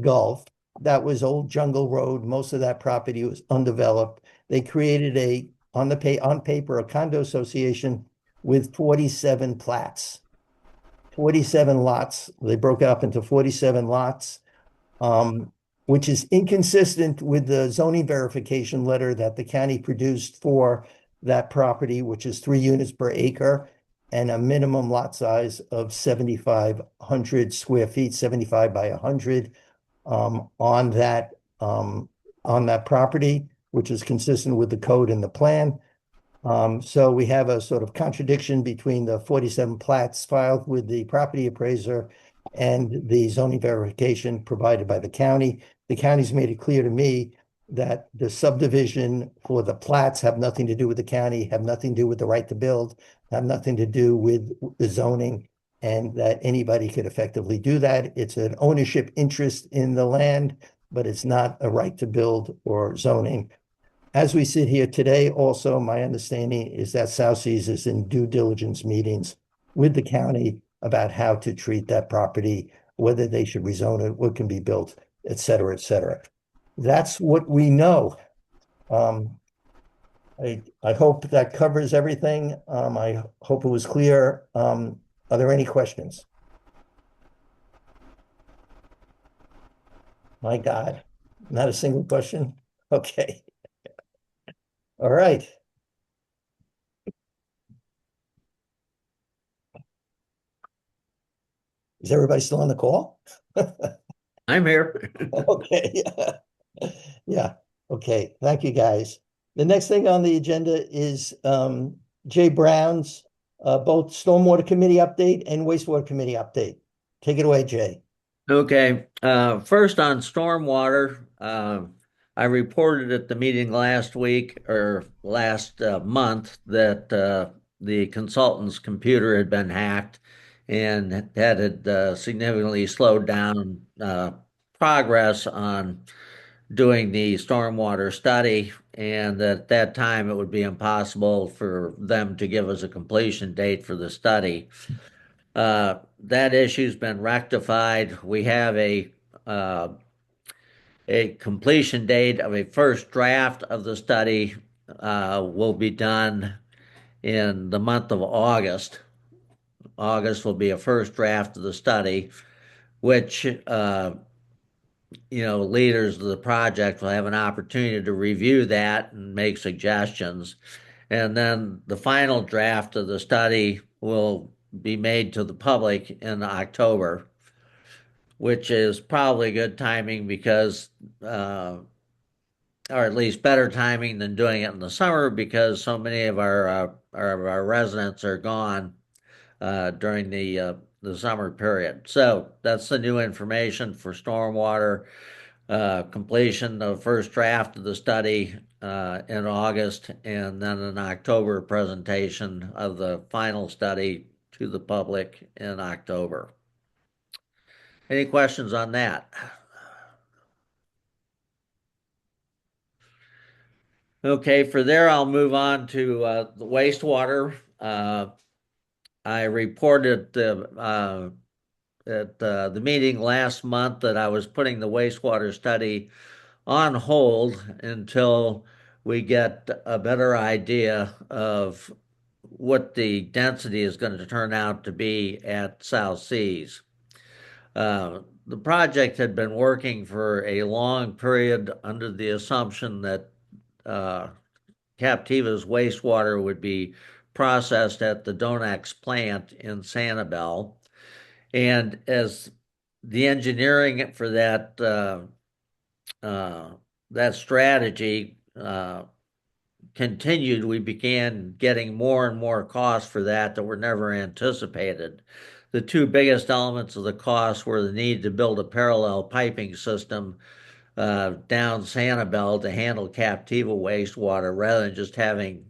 Gulf. That was old jungle road. Most of that property was undeveloped. They created on paper, a condo association with 47 plats, 47 lots. They broke it up into 47 lots, which is inconsistent with the zoning verification letter that the county produced for that property, which is 3 units per acre and a minimum lot size of 7,500 square feet, 75 by 100 on that property, which is consistent with the code and the plan. So we have a sort of contradiction between the 47 plats filed with the property appraiser and the zoning verification provided by the county. The county's made it clear to me that the subdivision for the plats have nothing to do with the county, have nothing to do with the right to build, have nothing to do with the zoning, and that anybody could effectively do that. It's an ownership interest in the land, but it's not a right to build or zoning. As we sit here today, also, my understanding is that South Seas is in due diligence meetings with the county about how to treat that property, whether they should rezone it, what can be built, et cetera, et cetera. That's what we know. I hope that covers everything. I hope it was clear. Are there any questions? My God, not a single question? Okay. All right. Is everybody still on the call? I'm here. Okay. Yeah. Okay. Thank you, guys. The next thing on the agenda is Jay Brown's both Stormwater Committee update and Wastewater Committee update. Take it away, Jay. Okay. First on stormwater, I reported at the meeting last week or last month that the consultant's computer had been hacked and that had significantly slowed down progress on doing the stormwater study, and at that time it would be impossible for them to give us a completion date for the study. That issue's been rectified. We have a completion date of a first draft of the study will be done in the month of August. August will be a first draft of the study, which leaders of the project will have an opportunity to review that and make suggestions. And then the final draft of the study will be made to the public in October, which is probably good timing because, or at least better timing than doing it in the summer because so many of our residents are gone during the summer period. So that's the new information for stormwater. Completion of first draft of the study in August, and then an October presentation of the final study to the public in October. Any questions on that? Okay, for there, I'll move on to the wastewater. I reported at the meeting last month that I was putting the wastewater study on hold until we get a better idea of what the density is going to turn out to be at South Seas. The project had been working for a long period under the assumption that Captiva's wastewater would be processed at the Donex plant in Sanibel. And as the engineering for that strategy continued, we began getting more and more costs for that were never anticipated. The two biggest elements of the cost were the need to build a parallel piping system down Sanibel to handle Captiva wastewater rather than just having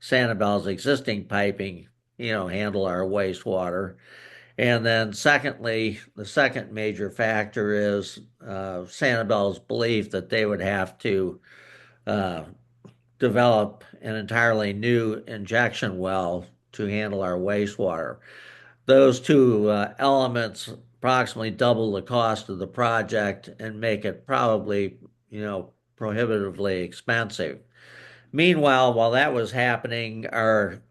Sanibel's existing piping, handle our wastewater. And then secondly, the second major factor is Sanibel's belief that they would have to develop an entirely new injection well to handle our wastewater. Those two elements approximately double the cost of the project and make it probably, prohibitively expensive. Meanwhile, while that was happening, our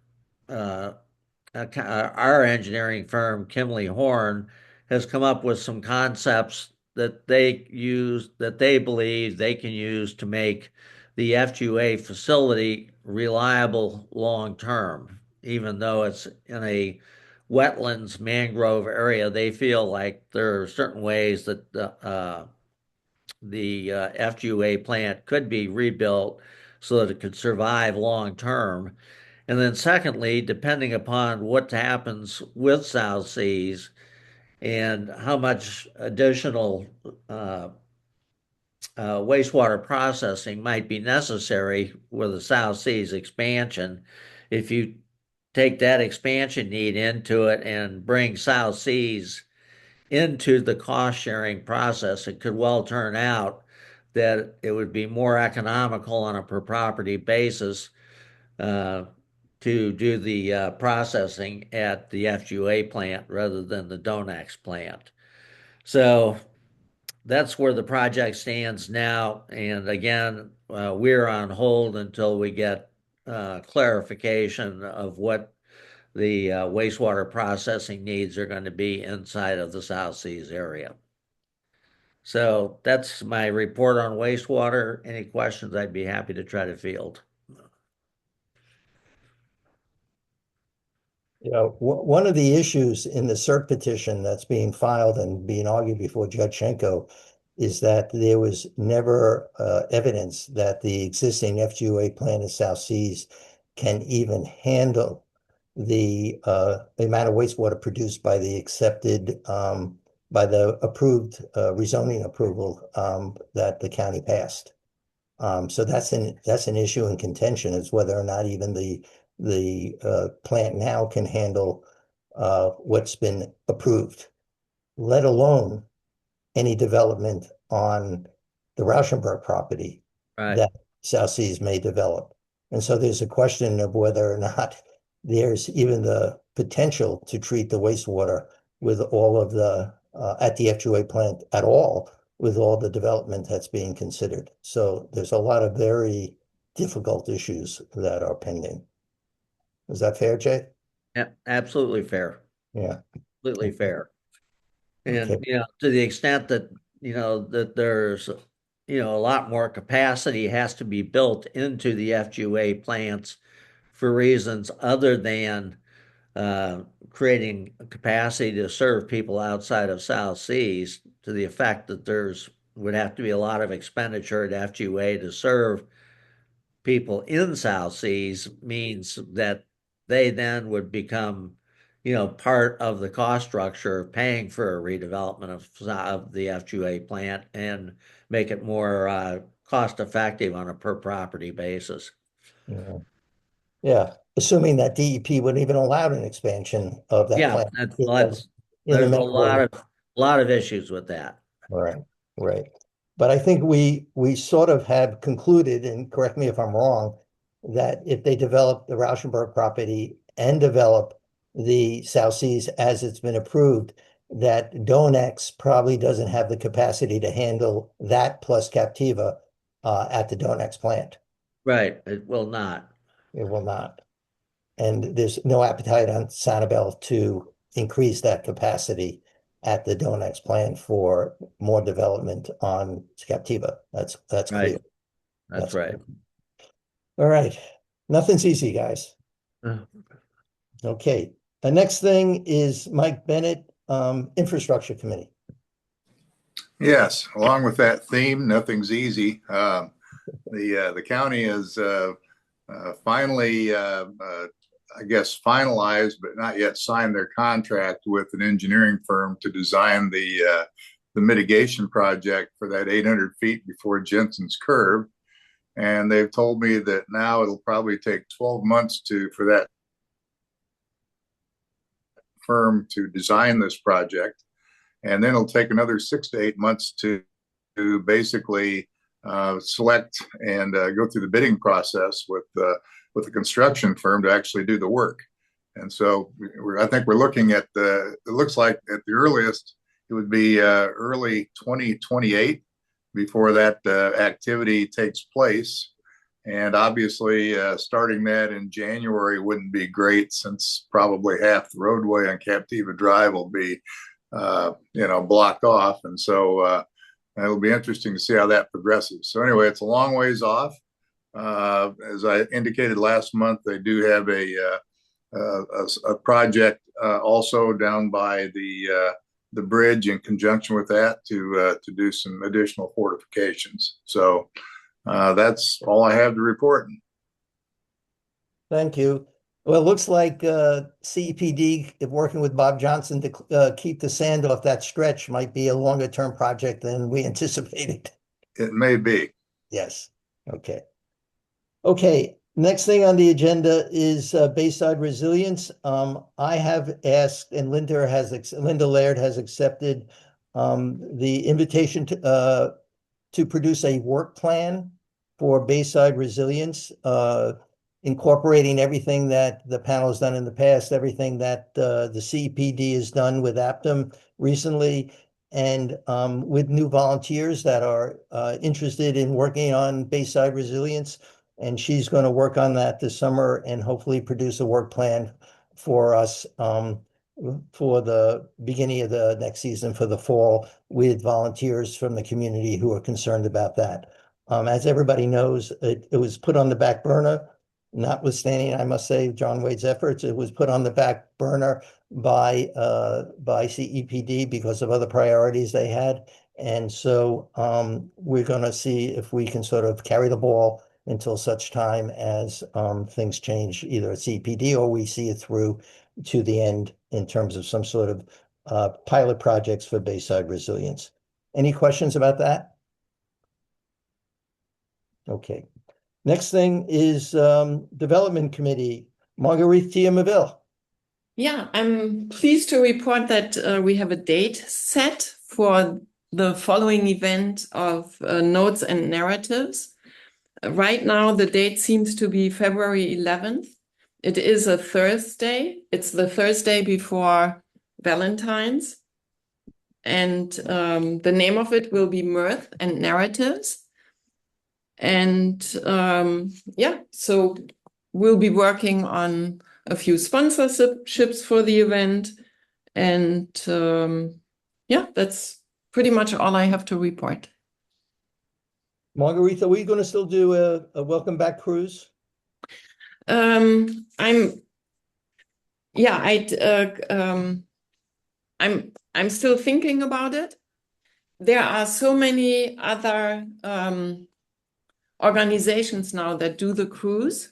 engineering firm, Kimley Horn, has come up with some concepts that they believe they can use to make the FQA facility reliable long term. Even though it's in a wetlands mangrove area, they feel like there are certain ways that the FQA plant could be rebuilt so that it could survive long term. And then secondly, depending upon what happens with South Seas and how much additional wastewater processing might be necessary with the South Seas expansion. If you take that expansion need into it and bring South Seas into the cost sharing process, it could well turn out that it would be more economical on a per property basis uh, to do the processing at the FGA plant rather than the Donex plant. So that's where the project stands now. And again, we're on hold until we get clarification of what the wastewater processing needs are going to be inside of the South Seas area. So that's my report on wastewater. Any questions, I'd be happy to try to field. You know, one of the issues in the cert petition that's being filed and being argued before Judge Schenko is that there was never evidence that the existing FGUA plant in South Seas can even handle the amount of wastewater produced by the accepted, by the approved rezoning approval that the county passed. So that's an issue in contention, is whether or not even the plant now can handle what's been approved, let alone any development on the Rauschenberg property that South Seas may develop. And so there's a question of whether or not there's even the potential to treat the wastewater with all of the at the FGA plant at all, with all the development that's being considered. So there's a lot of very difficult issues that are pending. Is that fair, Jay? Yeah, absolutely fair. Yeah. Completely fair. And, Okay. to the extent that, that there's, a lot more capacity has to be built into the FGA plants for reasons other than creating capacity to serve people outside of South Seas, to the effect that would have to be a lot of expenditure at FGA to serve people in South Seas, means that they then would become, part of the cost structure of paying for a redevelopment of the FGA plant and make it more cost effective on a per property basis. Yeah. Yeah. Assuming that DEP wouldn't even allow an expansion of that plant. There's a lot of issues with that. Right, right. But I think we sort of have concluded, and correct me if I'm wrong, that if they develop the Rauschenberg property and develop the South Seas as it's been approved, that Donex probably doesn't have the capacity to handle that plus Captiva at the Donex plant. Right, it will not. It will not. And there's no appetite on Sanibel to increase that capacity at the Donex plant for more development on Captiva. That's right. clear. That's right. Clear. All right. Nothing's easy, guys. Okay. The next thing is Mike Bennett, Infrastructure Committee. Yes, along with that theme, nothing's easy. The county has finally, I guess, finalized but not yet signed their contract with an engineering firm to design the mitigation project for that 800 feet before Jensen's Curve. And they've told me that now it'll probably take 12 months for that firm to design this project. And then it'll take another 6 to 8 months to basically select and go through the bidding process with the construction firm to actually do the work. And so I think we're looking at it looks like at the earliest, it would be early 2028 before that activity takes place. And obviously starting that in January wouldn't be great, since probably half the roadway on Captiva Drive will be, blocked off. And so it'll be interesting to see how that progresses. So anyway, it's a long ways off. As I indicated last month, they do have a project also down by the bridge in conjunction with that to do some additional fortifications. So that's all I have to report. Thank you. Well, it looks like CEPD, working with Bob Johnson to keep the sand off that stretch, might be a longer term project than we anticipated. It may be. Yes. Okay. Okay. Next thing on the agenda is Bayside Resilience. I have asked, and Linda Laird has accepted the invitation to produce a work plan for Bayside Resilience, incorporating everything that the panel has done in the past, everything that the CEPD has done with Aptum recently, and with new volunteers that are interested in working on Bayside Resilience. And she's going to work on that this summer and hopefully produce a work plan for us for the beginning of the next season for the fall with volunteers from the community who are concerned about that. As everybody knows, it was put on the back burner, notwithstanding, I must say, John Wade's efforts. It was put on the back burner by CEPD because of other priorities they had. And so we're going to see if we can sort of carry the ball until such time as things change, either at CEPD or we see it through to the end in terms of some sort of pilot projects for Bayside Resilience. Any questions about that? Okay. Next thing is Development Committee. Marguerite Thiamaville. Yeah, I'm pleased to report that we have a date set for the following event of Notes and Narratives. Right now, the date seems to be February 11th. It is a Thursday. It's the Thursday before Valentine's. And the name of it will be Mirth and Narratives. And yeah, so we'll be working on a few sponsorships for the event. And yeah, that's pretty much all I have to report. Marguerite, are we going to still do a welcome back cruise? I'm still thinking about it. There are so many other organizations now that do the cruise.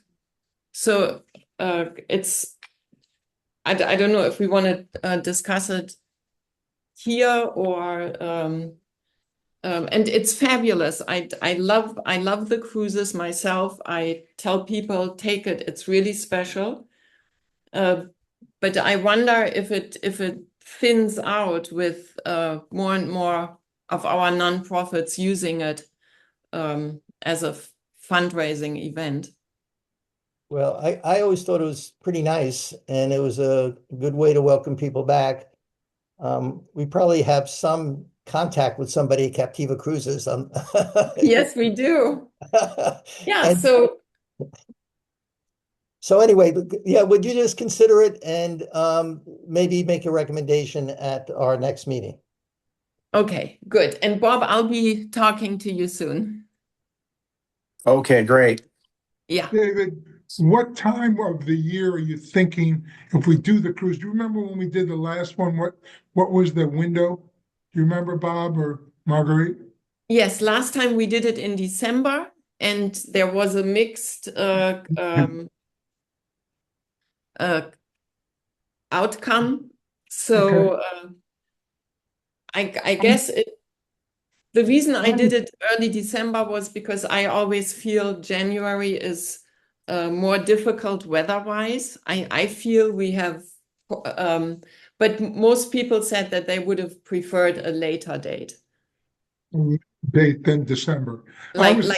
So it's, I don't know if we want to discuss it here or and it's fabulous. I love the cruises myself. I tell people take it. It's really special. But I wonder if it thins out with more and more of our nonprofits using it as a fundraising event. Well, I always thought it was pretty nice, and it was a good way to welcome people back. We probably have some contact with somebody at Captiva Cruises. Yes, we do. Yeah, and so anyway, yeah, would you just consider it and maybe make a recommendation at our next meeting? Okay, good. And Bob, I'll be talking to you soon. Okay, great. Yeah. David, what time of the year are you thinking if we do the cruise? Do you remember when we did the last one? What was the window? Do you remember, Bob or Marguerite? Yes, last time we did it in December, and there was a mixed outcome. So I guess the reason I did it early December was because I always feel January is more difficult weather-wise. I feel we have, but most people said that they would have preferred a later date. Date than December. I was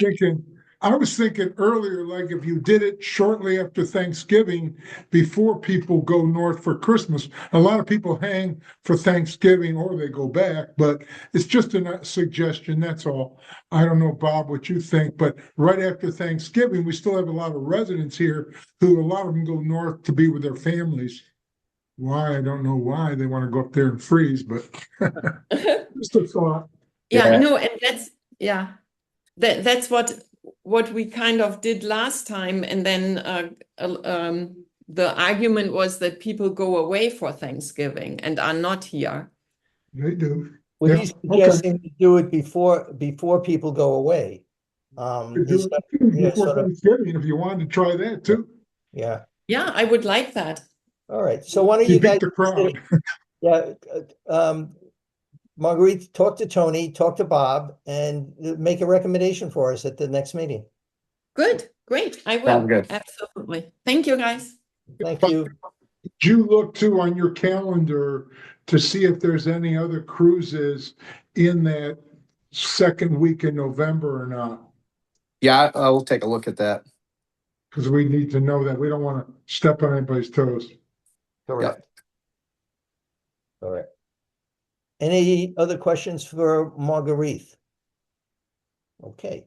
thinking earlier, like if you did it shortly after Thanksgiving, before people go north for Christmas. A lot of people hang for Thanksgiving or they go back, but it's just a suggestion, that's all. I don't know, Bob, what you think, but right after Thanksgiving, we still have a lot of residents here who, a lot of them go north to be with their families. Why? I don't know why they want to go up there and freeze, but just a thought. Yeah, no, and that's what we kind of did last time, and then the argument was that people go away for Thanksgiving and are not here. They do. Well, he's suggesting to do it before people go away. Before Thanksgiving, if you wanted to try that too. Yeah. Yeah, I would like that. All right. So why don't you guys beat the crowd? Yeah. Marguerite, talk to Tony, talk to Bob, and make a recommendation for us at the next meeting. Good, great. I will. Sounds good. Absolutely. Thank you, guys. Thank you. Do you look too on your calendar to see if there's any other cruises in that second week in November or not? Yeah, I'll take a look at that. Because we need to know that. We don't want to step on anybody's toes. Correct. All right. Any other questions for Marguerite? Okay.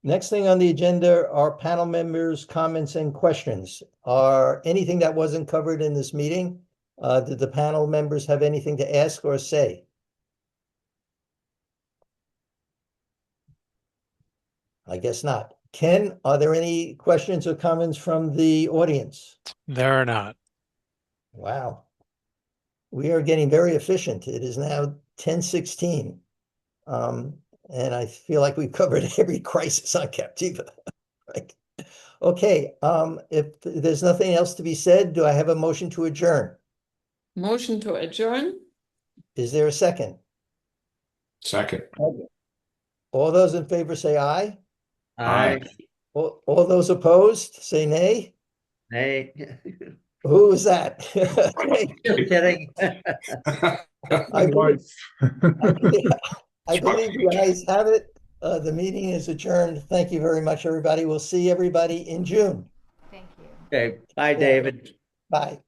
Next thing on the agenda are panel members' comments and questions. Are anything that wasn't covered in this meeting? Did the panel members have anything to ask or say? I guess not. Ken, are there any questions or comments from the audience? There are not. Wow. We are getting very efficient. It is now 10:16. And I feel like we've covered every crisis on Captiva. Right. Okay, if there's nothing else to be said, do I have a motion to adjourn? Motion to adjourn. Is there a second? Second. All those in favor say aye. Aye. All those opposed say nay. Nay. Who was that? Just kidding. I believe you guys have it. The meeting is adjourned. Thank you very much, everybody. We'll see everybody in June. Thank you. Okay. Bye, David. Bye.